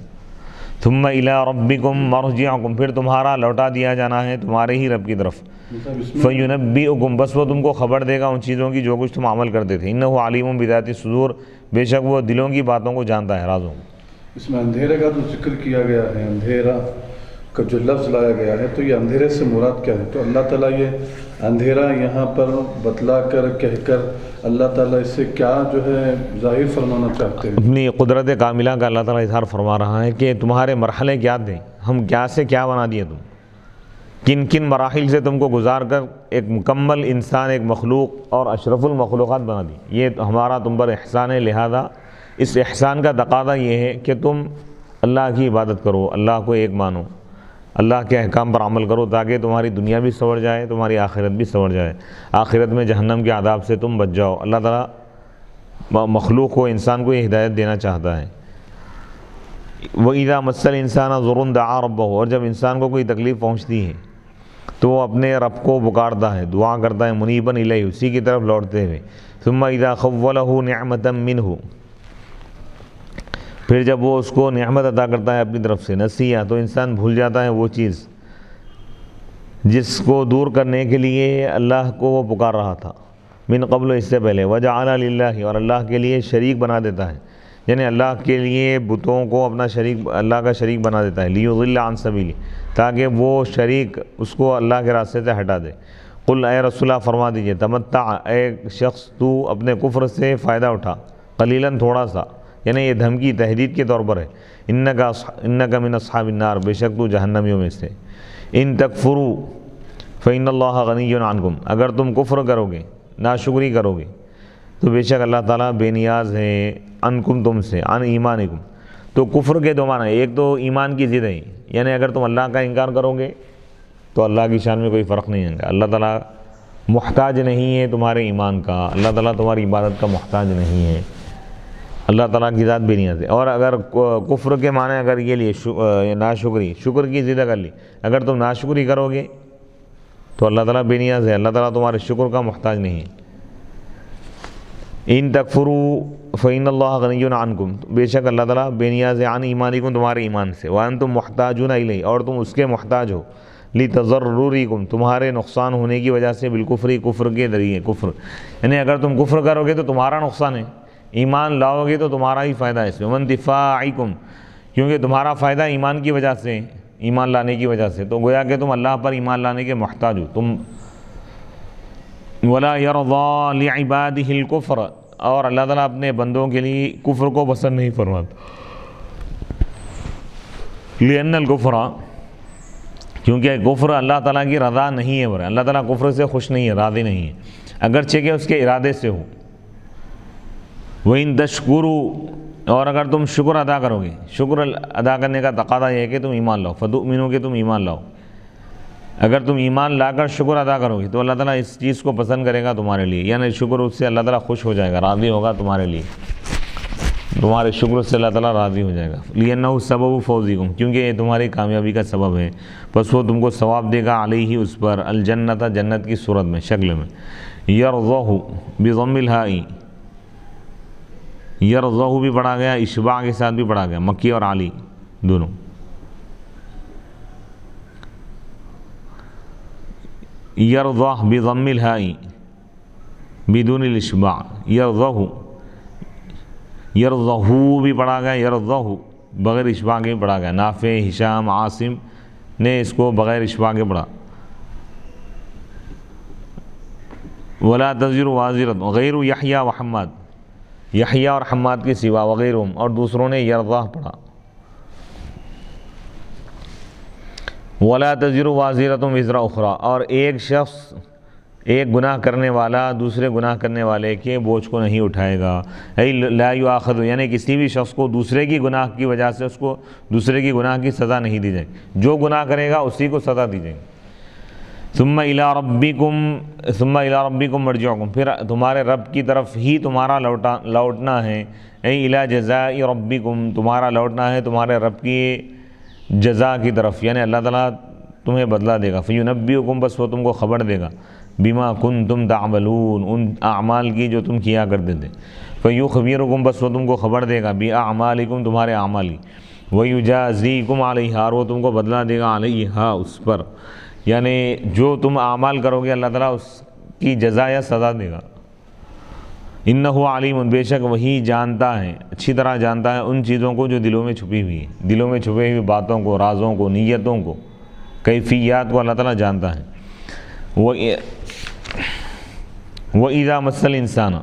Speaker 1: ثم الی ربکم مرجعکم پھر تمہارا لوٹا دیا جانا ہے تمہارے ہی رب کی طرف، فینبئکم بس وہ تم کو خبر دے گا ان چیزوں کی جو کچھ تم عمل کرتے تھے، انہ علیم بذات الصدور بے شک وہ دلوں کی باتوں کو جانتا ہے، رازوں کو۔
Speaker 2: اس میں اندھیرے کا جو ذکر کیا گیا ہے، اندھیرا کا جو لفظ لایا گیا ہے تو یہ اندھیرے سے مراد کیا ہے؟ تو اللہ تعالیٰ یہ اندھیرا یہاں پر بتلا کر کہہ کر اللہ تعالیٰ اس سے کیا جو ہے ظاہر فرمانا چاہتے ہیں؟
Speaker 1: اپنی قدرت کاملہ کا اللہ تعالیٰ اظہار فرما رہا ہے کہ تمہارے مرحلے کیا تھے، ہم کیا سے کیا بنا دیے، تم کن کن مراحل سے تم کو گزار کر ایک مکمل انسان، ایک مخلوق اور اشرف المخلوقات بنا دی، یہ ہمارا تم پر احسان ہے، لہذا اس احسان کا تقاضا یہ ہے کہ تم اللہ کی عبادت کرو، اللہ کو ایک مانو، اللہ کے احکام پر عمل کرو تاکہ تمہاری دنیا بھی سنور جائے، تمہاری آخرت بھی سنور جائے، آخرت میں جہنم کے عذاب سے تم بچ جاؤ۔ اللہ تعالیٰ مخلوق کو، انسان کو یہ ہدایت دینا چاہتا ہے۔ وَإِذَا مَسَّ الْإِنسَانَ ضُرٌّ دَعَا رَبَّهُ اور جب انسان کو کوئی تکلیف پہنچتی ہے تو وہ اپنے رب کو پکارتا ہے، دعا کرتا ہے، منیباً الیہ اسی کی طرف لوٹتے ہوئے، ثم اذا خولہ نعمتا منہ پھر جب وہ اس کو نعمت عطا کرتا ہے اپنی طرف سے، نسیہ تو انسان بھول جاتا ہے وہ چیز جس کو دور کرنے کے لیے اللہ کو وہ پکار رہا تھا، من قبل اس سے پہلے، وجعل للہ اور اللہ کے لیے شریک بنا دیتا ہے، یعنی اللہ کے لیے بتوں کو اپنا شریک، اللہ کا شریک بنا دیتا ہے، لیضل عن سبیلی تاکہ وہ شریک اس کو اللہ کے راستے سے ہٹا دے۔ قل اے رسول اللہ فرما دیجئے، تمتع اے شخص تو اپنے کفر سے فائدہ اٹھا، قلیلاً تھوڑا سا، یعنی یہ دھمکی تہدید کے طور پر ہے، انک من اصحاب النار بے شک تو جہنمیوں میں سے، ان تکفروا فإن اللہ غنی عنکم اگر تم کفر کرو گے، ناشکری کرو گے تو بے شک اللہ تعالیٰ بے نیاز ہے، عنکم تم سے، عن ایمانکم تو کفر کے دو معنی، ایک تو ایمان کی ضد ہے، یعنی اگر تم اللہ کا انکار کرو گے تو اللہ کی شان میں کوئی فرق نہیں ہے، اللہ تعالیٰ محتاج نہیں ہے تمہارے ایمان کا، اللہ تعالیٰ تمہاری عبادت کا محتاج نہیں ہے، اللہ تعالیٰ کی ذات بے نیاز ہے۔ اور اگر کفر کے معنی اگر یہ لیے ناشکری، شکر کی ضد کر لی، اگر تم ناشکری کرو گے تو اللہ تعالیٰ بے نیاز ہے، اللہ تعالیٰ تمہارے شکر کا محتاج نہیں ہے۔ ان تکفروا فإن اللہ غنی عنکم بے شک اللہ تعالیٰ بے نیاز ہے، عن ایمانکم تمہارے ایمان سے، وانتم محتاجون الیہ اور تم اس کے محتاج ہو، لتضررکم تمہارے نقصان ہونے کی وجہ سے، بالکفر کفر کے ذریعے، کفر یعنی اگر تم کفر کرو گے تو تمہارا نقصان ہے، ایمان لاؤ گے تو تمہارا ہی فائدہ ہے اس میں، وانتفاعکم کیونکہ تمہارا فائدہ ایمان کی وجہ سے، ایمان لانے کی وجہ سے، تو گویا کہ تم اللہ پر ایمان لانے کے محتاج ہو تم۔ ولا یرضی لعبادہ الکفر اور اللہ تعالیٰ اپنے بندوں کے لیے کفر کو پسند نہیں فرماتا، لأن الکفر کیونکہ کفر اللہ تعالیٰ کی رضا نہیں ہے، اللہ تعالیٰ کفر سے خوش نہیں ہے، راضی نہیں ہے، اگرچہ کہ اس کے ارادے سے ہو۔ وَإِن تَشْكُرُوا اور اگر تم شکر ادا کرو گے، شکر ادا کرنے کا تقاضا یہ ہے کہ تم ایمان لاؤ، فَتُؤْمِنُوا کہ تم ایمان لاؤ، اگر تم ایمان لا کر شکر ادا کرو گے تو اللہ تعالیٰ اس چیز کو پسند کرے گا تمہارے لیے، یعنی شکر اس سے اللہ تعالیٰ خوش ہو جائے گا، راضی ہوگا تمہارے لیے، تمہارے شکر سے اللہ تعالیٰ راضی ہو جائے گا، لِأَنَّهُ سَبَبُ فَوْزِكُمْ کیونکہ یہ تمہاری کامیابی کا سبب ہے، بس وہ تم کو ثواب دے گا، علیہ اس پر، الجنت جنت کی صورت میں، شکل میں، یرضہ بضم الہاء یرضہ بھی پڑھا گیا، اشباع کے ساتھ بھی پڑھا گیا، مکی اور علی دونوں، یرضہ بضم الہاء بدون الاشباع، یرضہ، یرضہ بھی پڑھا گیا، یرضہ بغیر اشباع کے بھی پڑھا گیا، نافع، ہشام، عاصم نے اس کو بغیر اشباع کے پڑھا۔ ولا تزر وازرۃ غیر یحییٰ و حماد، یحییٰ اور حماد کے سوا، وغیرہم اور دوسروں نے یرضہ پڑھا۔ ولا تزر وازرۃ وزر اخری، اور ایک شخص، ایک گناہ کرنے والا دوسرے گناہ کرنے والے کے بوجھ کو نہیں اٹھائے گا۔ ای لا یؤاخذ، یعنی کسی بھی شخص کو دوسرے کی گناہ کی وجہ سے اس کو دوسرے کی گناہ کی سزا نہیں دی جائے گی، جو گناہ کرے گا اسی کو سزا دی جائے گی۔ ثم الی ربکم مرجعکم، پھر تمہارے رب کی طرف ہی تمہارا لوٹنا ہے۔ ای الی جزاء ربکم، تمہارا لوٹنا ہے تمہارے رب کی جزا کی طرف، یعنی اللہ تعالیٰ تمہیں بدلہ دے گا۔ فینبئکم، بس وہ تم کو خبر دے گا، بما کنتم تعملون، ان اعمال کی جو تم کیا کرتے تھے۔ فیخبرکم، بس وہ تم کو خبر دے گا، باعمالکم، تمہارے اعمال کی۔ ویجازیکم علیہا، اور وہ تم کو بدلہ دے گا، علیہا، اس پر، یعنی جو تم اعمال کرو گے اللہ تعالیٰ اس کی جزا یا سزا دے گا۔ انہ علیم، بے شک وہی جانتا ہے، اچھی طرح جانتا ہے ان چیزوں کو جو دلوں میں چھپی ہوئی ہے، دلوں میں چھپی ہوئی باتوں کو، رازوں کو، نیتوں کو، کیفیات کو اللہ تعالیٰ جانتا ہے۔ وَإِذَا مَسَّ الْإِنسَانَ،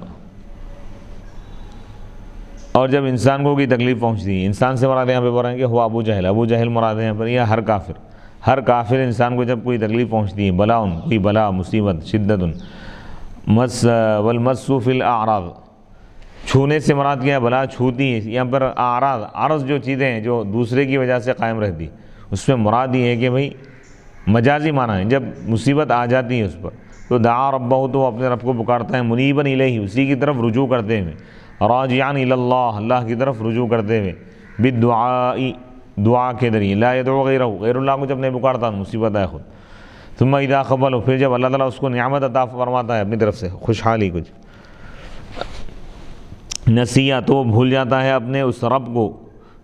Speaker 1: اور جب انسان کو کوئی تکلیف پہنچتی ہے، انسان سے مراد یہاں پہ بول رہے ہیں کہ ہوا ابو جہل، ابو جہل مراد ہے یہاں پر، یا ہر کافر انسان کو جب کوئی تکلیف پہنچتی ہے، بلاؤن، کوئی بلا، مصیبت، شدت، مس والمس فی الاعراض، چھونے سے مراد کیا ہے، بلا چھوتی ہے، یہاں پر اعراض، عرض جو چیزیں ہیں جو دوسرے کی وجہ سے قائم رہتی، اس میں مراد یہ ہے کہ بھئی مجازی معنی ہے، جب مصیبت آ جاتی ہے اس پر تو دعا ربہ، تو وہ اپنے رب کو پکارتا ہے، منیبا الیہ، اسی کی طرف رجوع کرتے ہوئے، راجعا الی اللہ، اللہ کی طرف رجوع کرتے ہوئے، بالدعاء، دعا کے ذریعے، لا یدعو غیرہ، غیر اللہ کو جب نہیں پکارتا مصیبت آئے خود۔ ثم اذا قبلہ، پھر جب اللہ تعالیٰ اس کو نعمت عطا فرماتا ہے اپنی طرف سے، خوشحالی کچھ، نسیہ، تو وہ بھول جاتا ہے اپنے اس رب کو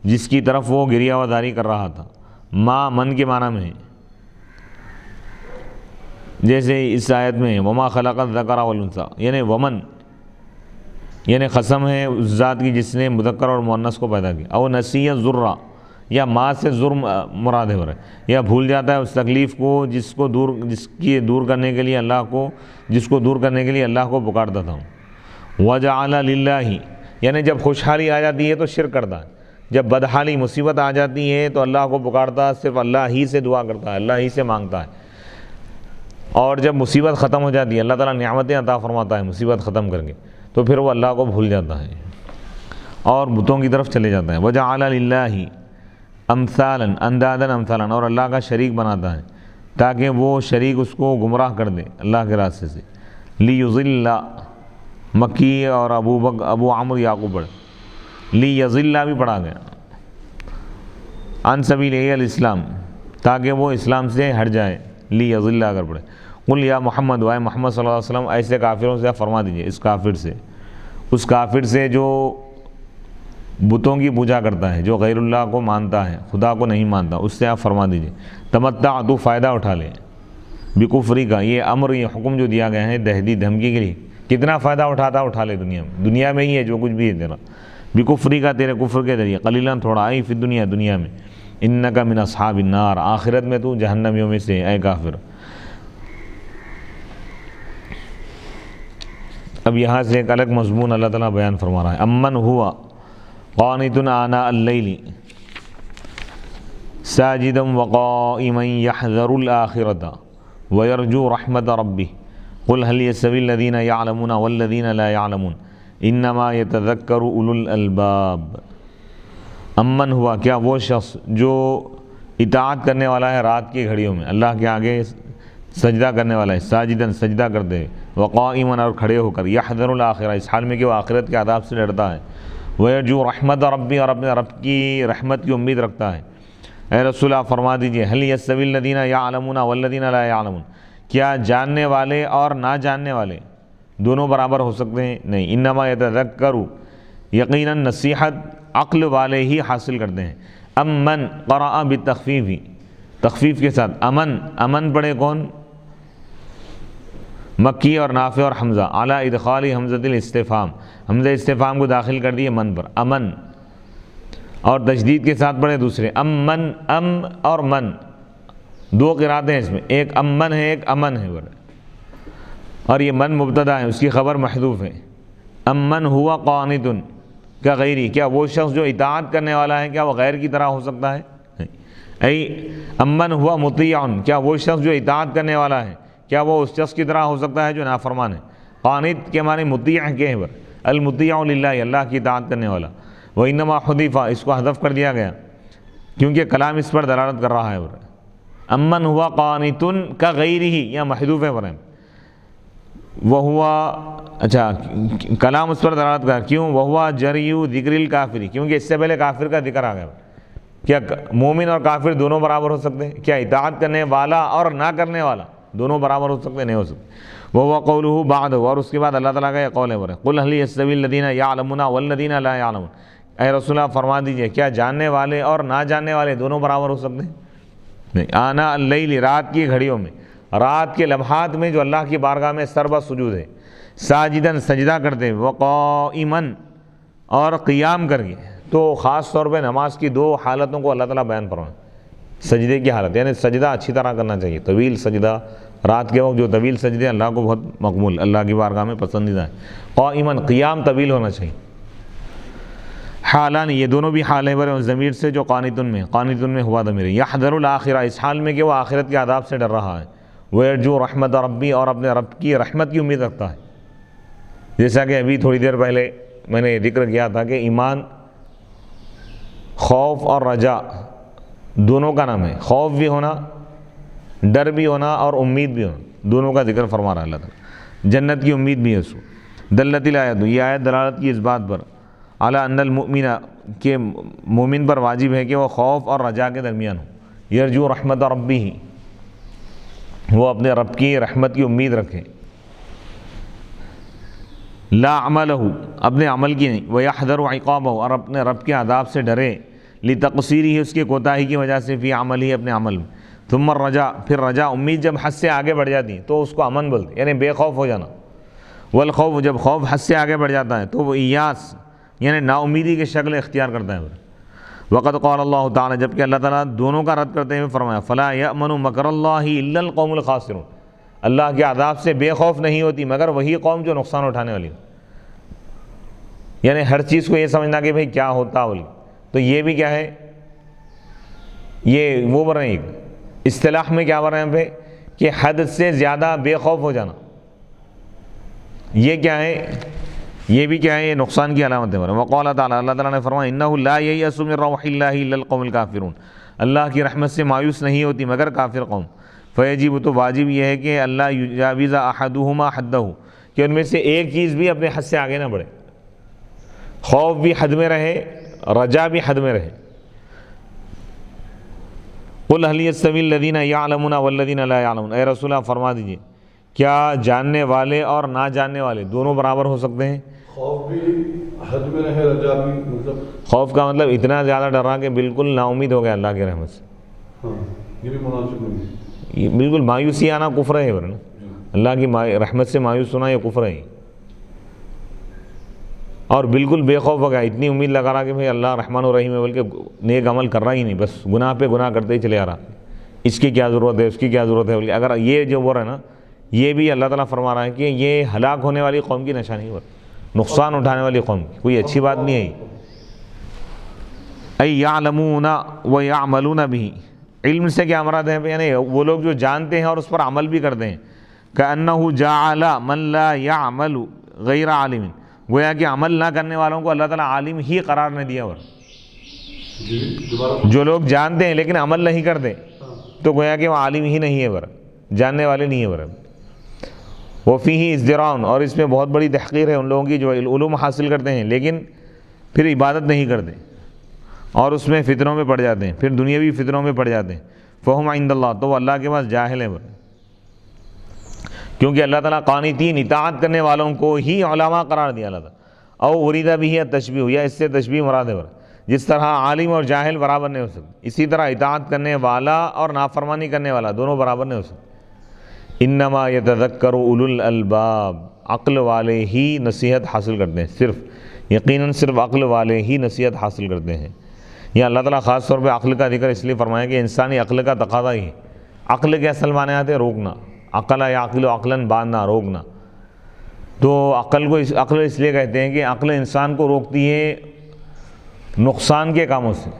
Speaker 1: جس کی طرف وہ گریہ وزاری کر رہا تھا۔ ما من کے معنی میں ہے، جیسے اس آیت میں وما خلق الذکر والانثی، یعنی ومن، یعنی قسم ہے اس ذات کی جس نے مذکر اور مؤنث کو پیدا کیا۔ او نسیہ ذرہ، یا ما سے ظلم مراد ہے، یا بھول جاتا ہے اس تکلیف کو جس کو دور کرنے کے لیے اللہ کو پکارتا تھا۔ وجعل للہ، یعنی جب خوشحالی آ جاتی ہے تو شرک کرتا ہے، جب بدحالی مصیبت آ جاتی ہے تو اللہ کو پکارتا، صرف اللہ ہی سے دعا کرتا ہے، اللہ ہی سے مانگتا ہے، اور جب مصیبت ختم ہو جاتی ہے، اللہ تعالیٰ نعمتیں عطا فرماتا ہے مصیبت ختم کر کے، تو پھر وہ اللہ کو بھول جاتا ہے اور بتوں کی طرف چلے جاتا ہے۔ وجعل للہ امثالا اندادا امثالا، اور اللہ کا شریک بناتا ہے تاکہ وہ شریک اس کو گمراہ کر دے اللہ کے راستے سے۔ لیضل، مکی اور ابو عمرو یعقوب پڑھ، لیضل بھی پڑھا گیا، عن سبیل الاسلام، تاکہ وہ اسلام سے ہٹ جائے، لیضل اگر پڑھے۔ قل یا محمد، وائے محمد صلی اللہ علیہ وسلم، ایسے کافروں سے فرما دیجئے، اس کافر سے جو بتوں کی پوجا کرتا ہے، جو غیر اللہ کو مانتا ہے، خدا کو نہیں مانتا، اس سے آپ فرما دیجئے، تمتع، تو فائدہ اٹھا لے، بکفری کا، یہ امر، یہ حکم جو دیا گیا ہے دہدی دھمکی کے لیے، کتنا فائدہ اٹھا لے دنیا میں ہی ہے جو کچھ بھی ہے تیرا، بکفری کا، تیرے کفر کے ذریعے، قلیلاً تھوڑا، ای فی دنیا میں، انک من اصحاب النار، آخرت میں تو جہنمیوں میں سے، اے کافر۔ اب یہاں سے ایک الگ مضمون اللہ تعالیٰ بیان فرما رہا ہے، امن ہوا قانت آناء اللیل ساجدا وقائما یحذر الآخرة ویرجو رحمت ربہ قل هل یستوی الذین یعلمون والذین لا یعلمون انما یتذکر اولو الالباب۔ امن ہوا، کیا وہ شخص جو اطاعت کرنے والا ہے رات کی گھڑیوں میں، اللہ کے آگے سجدہ کرنے والا ہے، ساجداً، سجدہ کرتے ہوئے، وقائما، اور کھڑے ہو کر، یحذر الآخرہ، اس حال میں کہ وہ آخرت کے عذاب سے ڈرتا ہے، ویرجو رحمت ربی، اور اپنے رب کی رحمت کی امید رکھتا ہے۔ اے رسول آپ فرما دیجئے، هل یستوی الذین یعلمون والذین لا یعلمون، کیا جاننے والے اور نہ جاننے والے دونوں برابر ہو سکتے ہیں؟ نہیں، انما یتذکر، یقیناً نصیحت عقل والے ہی حاصل کرتے ہیں۔ امن قرأ بالتخفیف، تخفیف کے ساتھ، امن پڑھے کون؟ مکی اور نافع اور حمزہ اعلیٰ ادخالی حمزۃ الاستفہام، حمزہ استفہام کو داخل کر دیے من پر، امن، اور تشدید کے ساتھ پڑھے دوسرے امن، ام اور من، دو قراتیں ہیں اس میں، ایک امن ہے ایک امن ہے بڑے، اور یہ من مبتدا ہے، اس کی خبر محذوف ہے۔ امن ہوا قانت کا غیری، کیا وہ شخص جو اطاعت کرنے والا ہے کیا وہ غیر کی طرح ہو سکتا ہے؟ ای امن ہوا مطیع، کیا وہ شخص جو اطاعت کرنے والا ہے کیا وہ اس شخص کی طرح ہو سکتا ہے جو نافرمان ہے؟ قانت کے معنی مطیع کے ہیں، المطیع للہ، اللہ کی اطاعت کرنے والا۔ وانما حذف، اس کو حذف کر دیا گیا کیونکہ کلام اس پر دلالت کر رہا ہے۔ امن ہوا قانت کا غیرہ، یا محذوف ہے برہم، وہ ہوا، اچھا کلام اس پر دلالت کر، کیوں؟ وہ ہوا جریو ذکر الکافری، کیونکہ اس سے پہلے کافر کا ذکر آ گیا۔ کیا مومن اور کافر دونوں برابر ہو سکتے ہیں؟ کیا اطاعت کرنے والا اور نہ کرنے والا دونوں برابر ہو سکتے؟ نہیں ہو سکتے۔ وہ ہوا قولہ بعد، اور اس کے بعد اللہ تعالیٰ کا یہ قول ہے، قل هل يستوي الذين يعلمون والذين لا يعلمون، اے رسول اللہ فرما دیجئے کیا جاننے والے اور نہ جاننے والے دونوں برابر ہو سکتے ہیں؟ نہیں۔ آنا اللیل، رات کی گھڑیوں میں، رات کے لمحات میں جو اللہ کی بارگاہ میں سربہ سجود ہے، ساجدن سجدہ کرتے، وقائمن اور قیام کر کے، تو خاص طور پہ نماز کی دو حالتوں کو اللہ تعالیٰ بیان فرمائے۔ سجدے کی حالت، یعنی سجدہ اچھی طرح کرنا چاہیے، طویل سجدہ، رات کے وقت جو طویل سجدے اللہ کو بہت مقبول، اللہ کی بارگاہ میں پسندیدہ ہے۔ قائمن، قیام طویل ہونا چاہیے۔ حالان، یہ دونوں بھی حال ہے ضمیر سے جو قانتن میں ہوا ضمیر ہے۔ یحذر الآخرہ، اس حال میں کہ وہ آخرت کے عذاب سے ڈر رہا ہے۔ ویرجو رحمت ربی، اور اپنے رب کی رحمت کی امید رکھتا ہے۔ جیسا کہ ابھی تھوڑی دیر پہلے میں نے ذکر کیا تھا کہ ایمان خوف اور رجا دونوں کا نام ہے، خوف بھی ہونا، ڈر بھی ہونا، اور امید بھی ہونا، دونوں کا ذکر فرما رہا ہے اللہ تعالیٰ۔ جنت کی امید بھی ہے اس کو۔ دلت الآیت، یہ آیت دلالت کی اس بات پر، اعلیٰ ان المؤمن، کہ مومن پر واجب ہے کہ وہ خوف اور رجا کے درمیان ہو۔ یرجو رحمت ربی، وہ اپنے رب کی رحمت کی امید رکھے۔ لا عملہ، اپنے عمل کی نہیں، ویحذر عقابہ، اور اپنے رب کے عذاب سے ڈرے، لتقصیرہ، اس کے کوتاہی کی وجہ سے، فی عمل ہی، اپنے عمل میں۔ ثم الرجا، پھر رجا امید جب حد سے آگے بڑھ جاتی ہے تو اس کو امن بولتے، یعنی بے خوف ہو جانا۔ والخوف، جب خوف حد سے آگے بڑھ جاتا ہے تو وہ ایاس، یعنی نا امیدی کی شکل اختیار کرتا ہے۔ وقد قال اللہ تعالیٰ، جبکہ اللہ تعالیٰ دونوں کا رد کرتے ہوئے فرمایا، فلا یأمن مکر اللہ الا القوم الخاسرون، اللہ کے عذاب سے بے خوف نہیں ہوتی مگر وہی قوم جو نقصان اٹھانے والی ہو۔ یعنی ہر چیز کو یہ سمجھنا کہ بھئی کیا ہوتا بول، تو یہ بھی کیا ہے، یہ وہ بول رہے ہیں اصطلاح میں کیا بول رہے ہیں پہ کہ حد سے زیادہ بے خوف ہو جانا، یہ کیا ہے، یہ بھی کیا ہے، یہ نقصان کی علامت ہے۔ وقال تعالیٰ، اللہ تعالیٰ نے فرمایا، انہ لا ییأس من روح اللہ الا القوم الکافرون، اللہ کی رحمت سے مایوس نہیں ہوتی مگر کافر قوم۔ فیجب، تو واجب یہ ہے کہ اللہ یجاوز احدہما حدہ، کہ ان میں سے ایک چیز بھی اپنے حد سے آگے نہ بڑھے، خوف بھی حد میں رہے، رجا بھی حد میں رہے۔ قل هل يستوي الذين يعلمون والذين لا يعلمون، اے رسول اللہ فرما دیجئے کیا جاننے والے اور نہ جاننے والے دونوں برابر ہو سکتے ہیں؟
Speaker 2: خوف بھی حد میں رہے، رجا بھی، مطلب
Speaker 1: خوف کا مطلب اتنا زیادہ ڈر رہا کہ بالکل نا امید ہو گیا اللہ کی رحمت سے،
Speaker 2: ہاں یہ بھی مناسب نہیں۔
Speaker 1: یہ بالکل مایوسی آنا کفر ہے، ورنہ اللہ کی رحمت سے مایوس ہونا یہ کفر ہے، اور بالکل بے خوف ہو گیا، اتنی امید لگا رہا کہ بھئی اللہ رحمان الرحیم ہے، بلکہ نیک عمل کر رہا ہی نہیں، بس گناہ پہ گناہ کرتے ہی چلے آ رہا، اس کی کیا ضرورت ہے، اس کی کیا ضرورت ہے، بلکہ اگر یہ جو بول رہا ہے نا، یہ بھی اللہ تعالیٰ فرما رہا ہے کہ یہ ہلاک ہونے والی قوم کی نشانی ہے، نقصان اٹھانے والی قوم کی کوئی اچھی بات نہیں ہے۔ ای یعلمون و یعملون به، علم سے کیا مراد ہے، یعنی وہ لوگ جو جانتے ہیں اور اس پر عمل بھی کرتے ہیں۔ کأنہ جعل من لا یعمل غیر عالم، گویا کہ عمل نہ کرنے والوں کو اللہ تعالیٰ عالم ہی قرار نے دیا، جو لوگ جانتے ہیں لیکن عمل نہیں کرتے تو گویا کہ وہ عالم ہی نہیں ہے، جاننے والے نہیں ہے۔ وفیہ ازدراء، اور اس میں بہت بڑی تحقیر ہے ان لوگوں کی جو علوم حاصل کرتے ہیں لیکن پھر عبادت نہیں کرتے اور اس میں فتنوں میں پڑ جاتے ہیں، پھر دنیاوی فتنوں میں پڑ جاتے ہیں۔ فہم عند اللہ، تو وہ اللہ کے پاس جاہل ہیں، کیونکہ اللہ تعالیٰ قانتین، اطاعت کرنے والوں کو ہی علماء قرار دیا اللہ تعالیٰ۔ او اریدہ بھی تشبیہ، یا اس سے تشبیہ مراد ہے، جس طرح عالم اور جاہل برابر نہیں ہو سکتے اسی طرح اطاعت کرنے والا اور نافرمانی کرنے والا دونوں برابر نہیں ہو سکتے۔ انما یتذکر اولو الالباب، عقل والے ہی نصیحت حاصل کرتے ہیں، یقیناً صرف عقل والے ہی نصیحت حاصل کرتے ہیں۔ یہ اللہ تعالیٰ خاص طور پہ عقل کا ذکر اس لیے فرمایا کہ انسانی عقل کا تقاضا ہی ہے۔ عقل کے اصل معنی آتے ہیں روکنا، عقل یعقل عقلاً، باندھنا، روکنا۔ تو عقل اس لیے کہتے ہیں کہ عقل انسان کو روکتی ہے نقصان کے کاموں سے۔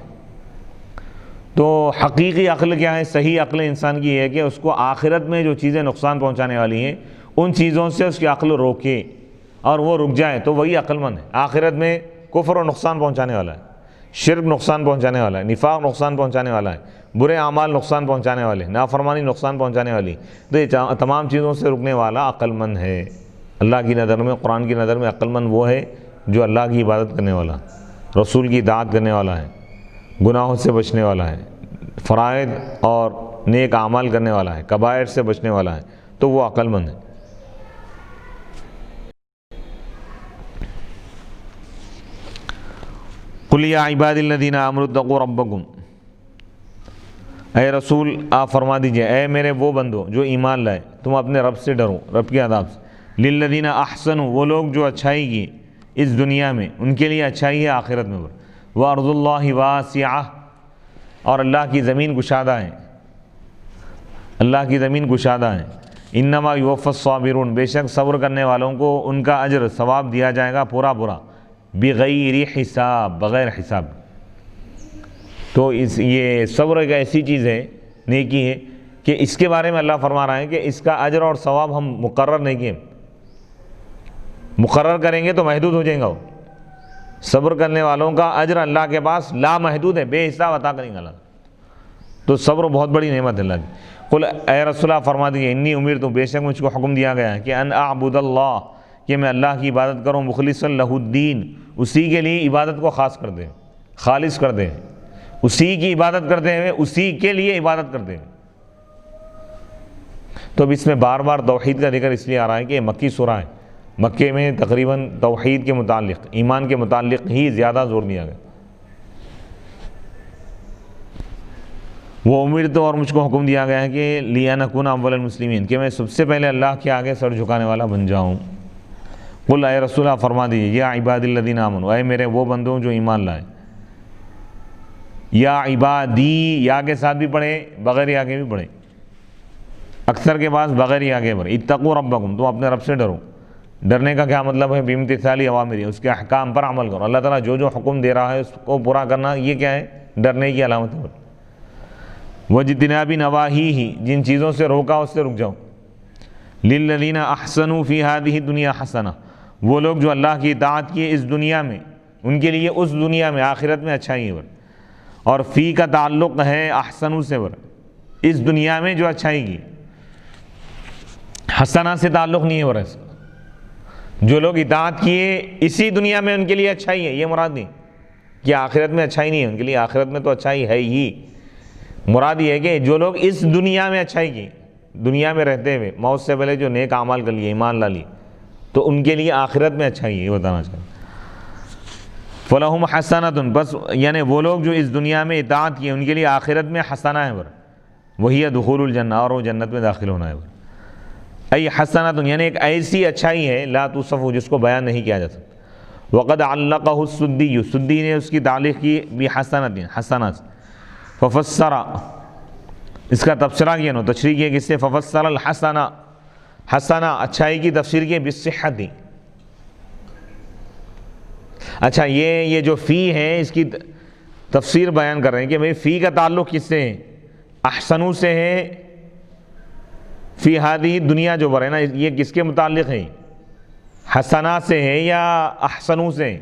Speaker 1: تو حقیقی عقل کیا ہے؟ صحیح عقل انسان کی ہے کہ اس کو آخرت میں جو چیزیں نقصان پہنچانے والی ہیں ان چیزوں سے اس کی عقل روکے اور وہ رک جائے، تو وہی عقل مند ہے۔ آخرت میں کفر و نقصان پہنچانے والا ہے، شرک نقصان پہنچانے والا ہے، نفاق نقصان پہنچانے والا ہے، برے اعمال نقصان پہنچانے والے، نافرمانی نقصان پہنچانے والی، تو یہ تمام چیزوں سے رکنے والا عقل مند ہے۔ اللہ کی نظر میں، قرآن کی نظر میں عقل مند وہ ہے جو اللہ کی عبادت کرنے والا، رسول کی اطاعت کرنے والا ہے، گناہوں سے بچنے والا ہے، فرائض اور نیک اعمال کرنے والا ہے، کبائر سے بچنے والا ہے، تو وہ عقل مند ہے۔ قل یا عبادی الذین آمنوا اتقوا ربکم، اے رسول آپ فرما دیجئے اے میرے وہ بندو جو ایمان لائے، تم اپنے رب سے ڈرو، رب کے عذاب سے۔ للذین احسنوا، وہ لوگ جو اچھائی کی اس دنیا میں ان کے لیے اچھائی ہے آخرت میں۔ وارض اللہ واسعہ، اور اللہ کی زمین گشادہ ہے، اللہ کی زمین گشادہ ہے۔ انما یوفی الصابرون، بے شک صبر کرنے والوں کو ان کا اجر ثواب دیا جائے گا پورا پورا، بغیر حساب، بغیر حساب۔ تو یہ صبر ایک ایسی چیز ہے، نیکی ہے، کہ اس کے بارے میں اللہ فرما رہا ہے کہ اس کا اجر اور ثواب ہم مقرر نہیں کیے، مقرر کریں گے تو محدود ہو جائیں گا۔ وہ صبر کرنے والوں کا اجر اللہ کے پاس لامحدود ہے، بے حساب عطا کریں گے اللہ۔ تو صبر بہت بڑی نعمت ہے اللہ کی۔ قل اے رسول اللہ فرما دیجیے انی امرت، بے شک مجھ کو حکم دیا گیا ہے کہ ان اعبد اللہ، کہ میں اللہ کی عبادت کروں، مخلصا لہ الدین، اسی کے لیے عبادت کو خاص کر دیں، خالص کر دیں، اسی کی عبادت کرتے ہوئے اسی کے لیے عبادت کرتے ہیں۔ تو اب اس میں بار بار توحید کا ذکر اس لیے آ رہا ہے کہ یہ مکی سورہ ہے، مکے میں تقریباً توحید کے متعلق، ایمان کے متعلق ہی زیادہ زور دیا گیا۔ وہ امرت، اور مجھ کو حکم دیا گیا ہے کہ لِأَنْ اول المسلمین، کہ میں سب سے پہلے اللہ کے آگے سر جھکانے والا بن جاؤں۔ قل اے رسول اللہ فرما دیجیے یا عباد الذین آمنوا، اے میرے وہ بندوں جو ایمان لائے۔ یا عبادی، یا کے ساتھ بھی پڑھے، بغیر یا کے بھی پڑھے، اکثر کے پاس بغیر یا کے پڑھے۔ اتقوا ربکم، تم اپنے رب سے ڈرو۔ ڈرنے کا کیا مطلب ہے؟ بامتثال اوامرہ، اس کے احکام پر عمل کرو۔ اللہ تعالیٰ جو جو حکم دے رہا ہے اس کو پورا کرنا، یہ کیا ہے؟ ڈرنے کی علامت ہے۔ واجتناب نواہیہ، جن چیزوں سے روکا اس سے رک جاؤ۔ للذین احسنوا فی ہذہ الدنیا حسنہ، وہ لوگ جو اللہ کی اطاعت کیے اس دنیا میں، ان کے لیے اس دنیا میں، آخرت میں اچھائی ہے۔ اور فی کا تعلق ہے احسنوا سے، اس دنیا میں جو اچھائی کی، حسنہ سے تعلق نہیں ہے ہو رہا اس کا۔ جو لوگ اطاعت کیے اسی دنیا میں ان کے لیے اچھائی ہے، یہ مراد نہیں کہ آخرت میں اچھائی نہیں ہے ان کے لیے، آخرت میں تو اچھائی ہے ہی۔ مراد یہ ہے کہ جو لوگ اس دنیا میں اچھائی کی، دنیا میں رہتے ہوئے موت سے پہلے جو نیک اعمال کر لیے، ایمان لا لیے، تو ان کے لیے آخرت میں اچھائی ہے، یہ بتانا چاہتا ہوں۔ فَلَهُمْ حَسَنَةٌ، بس یعنی وہ لوگ جو اس دنیا میں اطاعت کیے ان کے لیے آخرت میں حسنہ ہے، وہی ہے دخول الجنہ، اور وہ جنت میں داخل ہونا ہے۔ ای حسنۃ، یعنی ایک ایسی اچھائی ہے لا توصف، جس کو بیان نہیں کیا جا سکتا۔ وقد علقہ السدی، سدی نے اس کی تعلیق کی بحسنۃ، حسنات۔ ففسر، اس کا تبصرہ کیا نو، تشریح کیا کس سے؟ ففسر الحسنہ، حسنہ اچھائی کی تفسیر کی بالصحۃ۔ اچھا یہ جو فی ہے اس کی تفسیر بیان کر رہے ہیں کہ بھئی فی کا تعلق کس سے ہے؟ احسنو سے ہے، فی ہادی دنیا جو بر ہے نا، یہ کس کے متعلق ہے؟ حسنہ سے ہے یا احسنو سے؟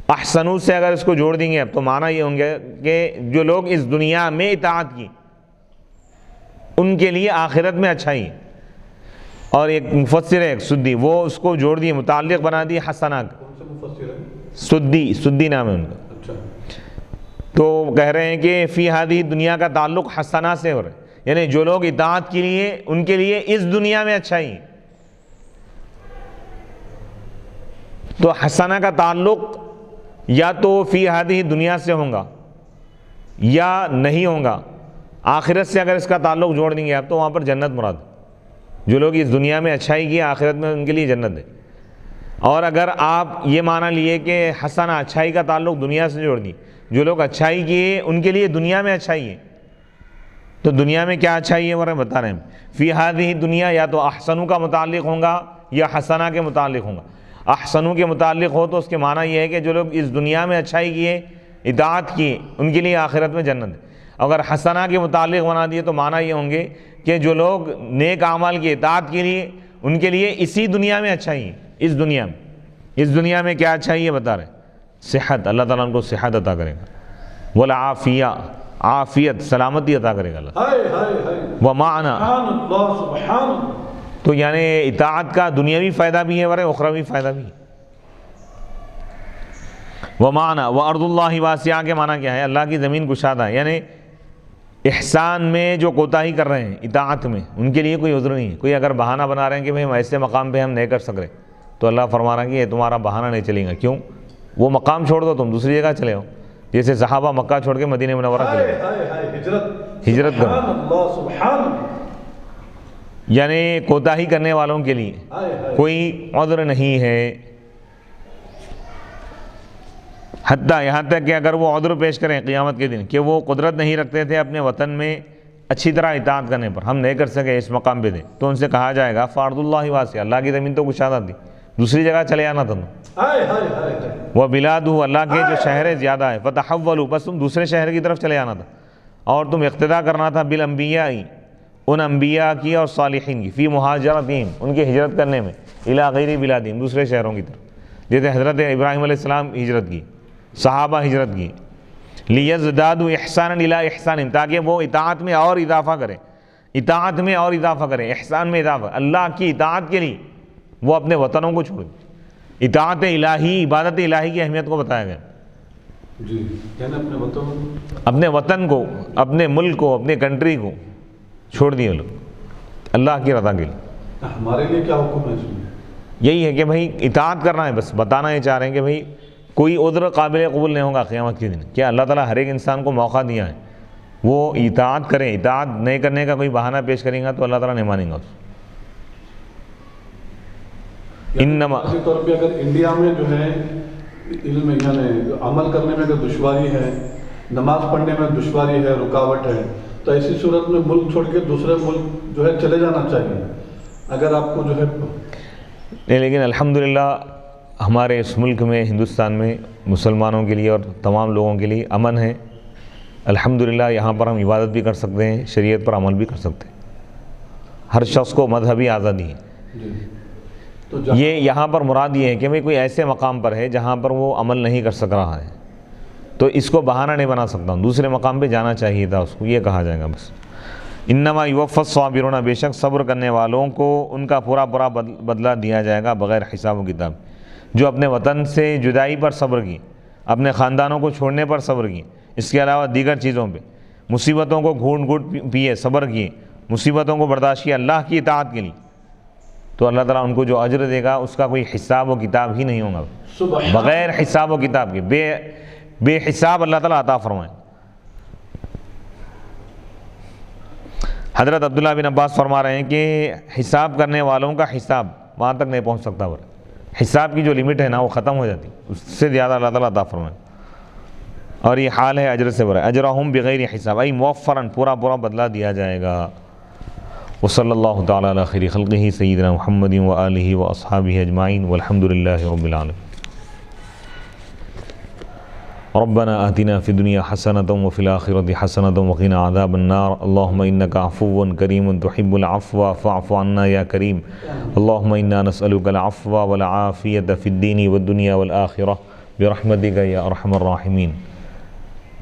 Speaker 1: احسنو سے اگر اس کو جوڑ دیں گے اب تو معنی یہ ہوں گے کہ جو لوگ اس دنیا میں اطاعت کی ان کے لیے آخرت میں اچھائی ہے۔ اور ایک مفسر ہے ایک سدی، وہ اس کو جوڑ دیے، متعلق بنا دی حسنہ کا۔
Speaker 2: کون سے مفسر ہیں؟
Speaker 1: سدی نام ہے ان کا۔
Speaker 2: اچھا،
Speaker 1: تو کہہ رہے ہیں کہ فی ہادی دنیا کا تعلق حسنہ سے ہو رہا ہے، یعنی جو لوگ اطاعت کے لیے ان کے لیے اس دنیا میں اچھائی ہے۔ تو حسنہ کا تعلق یا تو فی ہادی دنیا سے ہوگا یا نہیں ہوگا، آخرت سے اگر اس کا تعلق جوڑ دیں گے آپ تو وہاں پر جنت مراد۔ جو لوگ اس دنیا میں اچھائی کی آخرت میں ان کے لیے جنت ہے. اور اگر آپ یہ مانا لیے کہ حسنہ اچھائی کا تعلق دنیا سے جوڑ دی، جو لوگ اچھائی کیے ان کے لیے دنیا میں اچھائی ہے، تو دنیا میں کیا اچھائی ہے وہ بتا رہے ہیں. فی ہذہ دنیا یا تو احسنوں کا متعلق ہوگا یا حسنہ کے متعلق ہوگا. احسنوں کے متعلق ہو تو اس کے معنی یہ ہے کہ جو لوگ اس دنیا میں اچھائی کیے، اطاعت کیے، ان کے لیے آخرت میں جنت ہے. اگر حسنہ کے متعلق بنا دیے تو معنی یہ ہوں گے کہ جو لوگ نیک اعمال کی اطاعت کے لیے ان کے لیے اسی دنیا میں اچھائی ہے. اس دنیا میں کیا اچھائی ہے بتا رہے ہیں؟ صحت، اللہ تعالیٰ ان کو صحت عطا کرے گا. والعافیہ، عافیت، سلامتی عطا کرے گا اللہ. ومعنا، تو یعنی اطاعت کا دنیاوی فائدہ بھی ہے اور اخروی فائدہ بھی ہے. ومعنا وارض اللہ واسعہ کے معنی کیا ہے؟ اللہ کی زمین کشادہ ہے. یعنی احسان میں جو کوتاہی کر رہے ہیں اطاعت میں، ان کے لیے کوئی عذر نہیں ہے. کوئی اگر بہانہ بنا رہے ہیں کہ بھئی ہم ایسے مقام پہ ہم نہیں کر سک رہے، تو اللہ فرما رہا ہے کہ یہ تمہارا بہانہ نہیں چلے گا. کیوں؟ وہ مقام چھوڑ دو، تم دوسری جگہ چلے ہو. جیسے صحابہ مکہ چھوڑ کے مدینہ منورہ چلے گئے، ہجرت کرو. یعنی کوتاہی کرنے والوں کے لیے کوئی عذر نہیں ہے. حتیٰ یہاں تک کہ اگر وہ عذر پیش کریں قیامت کے دن کہ وہ قدرت نہیں رکھتے تھے اپنے وطن میں اچھی طرح اطاعت کرنے پر، ہم نہیں کر سکے اس مقام پہ تھے، تو ان سے کہا جائے گا فارض اللہ واسع، اللہ کی زمین تو کشادہ تھی، دوسری جگہ چلے آنا تھا. وہ بلادہ، اللہ کے جو شہر زیادہ ہے، فتحولوا، بس تم دوسرے شہر کی طرف چلے آنا تھا. اور تم اقتدا کرنا تھا بالانبیاء، ان انبیاء کی اور صالحین کی، فی مہاجرتہم، ان کی ہجرت کرنے میں، الی غیر بلادہم، دوسرے شہروں کی طرف. جیسے حضرت ابراہیم علیہ السلام ہجرت کی، صحابہ ہجرت کی. لیزدادوا احسانا الی احسانہم، تاکہ وہ اطاعت میں اور اضافہ کریں، اطاعت میں اور اضافہ کریں، احسان میں اضافہ. اللہ کی اطاعت کے لیے وہ اپنے وطنوں کو چھوڑیں. اطاعت الہی، عبادت الہی کی اہمیت کو بتایا گیا.
Speaker 2: جی، یعنی
Speaker 1: اپنے وطن کو، اپنے ملک کو، اپنے کنٹری کو چھوڑ دیے لوگ اللہ کی رضا کے لیے.
Speaker 2: ہمارے لیے کیا حکم ہے اس میں؟
Speaker 1: یہی ہے کہ بھائی اطاعت کرنا ہے. بس بتانا یہ چاہ رہے ہیں کہ بھائی کوئی عذر قابل قبول نہیں ہوگا قیامت کے دن. کیا اللہ تعالیٰ ہر ایک انسان کو موقع دیا ہے، وہ اطاعت کرے. اطاعت نہیں کرنے کا کوئی بہانہ پیش کرے گا تو اللہ تعالیٰ نہیں مانیں گا اس. انما
Speaker 2: اسی طور پہ اگر انڈیا میں جو ہے علم یعنی عمل کرنے میں اگر دشواری ہے، نماز پڑھنے میں دشواری ہے، رکاوٹ ہے، تو ایسی صورت میں ملک چھوڑ کے دوسرے ملک جو ہے چلے جانا چاہیے اگر آپ کو جو ہے
Speaker 1: نہیں. لیکن الحمدللہ ہمارے اس ملک میں، ہندوستان میں مسلمانوں کے لیے اور تمام لوگوں کے لیے امن ہے. الحمدللہ یہاں پر ہم عبادت بھی کر سکتے ہیں، شریعت پر عمل بھی کر سکتے ہیں. ہر شخص کو مذہبی آزادی ہے.
Speaker 2: تو
Speaker 1: یہ یہاں پر مراد یہ ہے کہ بھئی کوئی ایسے مقام پر ہے جہاں پر وہ عمل نہیں کر سک رہا ہے تو اس کو بہانہ نہیں بنا سکتا ہوں، دوسرے مقام پہ جانا چاہیے تھا اس کو، یہ کہا جائے گا. بس انما یوفی الصابرون، بے شک صبر کرنے والوں کو ان کا پورا بدلہ دیا جائے گا بغیر حساب و کتاب. جو اپنے وطن سے جدائی پر صبر کی، اپنے خاندانوں کو چھوڑنے پر صبر کی، اس کے علاوہ دیگر چیزوں پہ، مصیبتوں کو گھونٹ گھونٹ پیے، صبر کیے، مصیبتوں کو برداشت کیا اللہ کی اطاعت کے لیے، تو اللہ تعالیٰ ان کو جو اجر دے گا اس کا کوئی حساب و کتاب ہی نہیں ہوگا. بغیر حساب و کتاب کے، بے حساب اللہ تعالیٰ عطا فرمائے. حضرت عبداللہ بن عباس فرما رہے ہیں کہ حساب کرنے والوں کا حساب وہاں تک نہیں پہنچ سکتا، حساب کی جو لمٹ ہے نا وہ ختم ہو جاتی، اس سے زیادہ اللہ تعالیٰ عطا فرمائے. اور یہ حال ہے اجر سے برا، اجرہم بغیر حساب، ای موفراً، پورا بدلہ دیا جائے گا. وصلی اللہ تعالی علی خیر خلقہ سیدنا محمد وآلہ واصحابہ اجمعین والحمد للہ رب العالمین. ربنا آتنا فی الدنیا حسنۃ وفی الآخرۃ حسنۃ وقنا عذاب النار. اللہم انک عفو کریم تحب العفو فاعف عنا یا کریم. اللہم انا نسألک العفو والعافیۃ فی الدین والدنیا والآخرہ برحمتک یا ارحم الراحمین.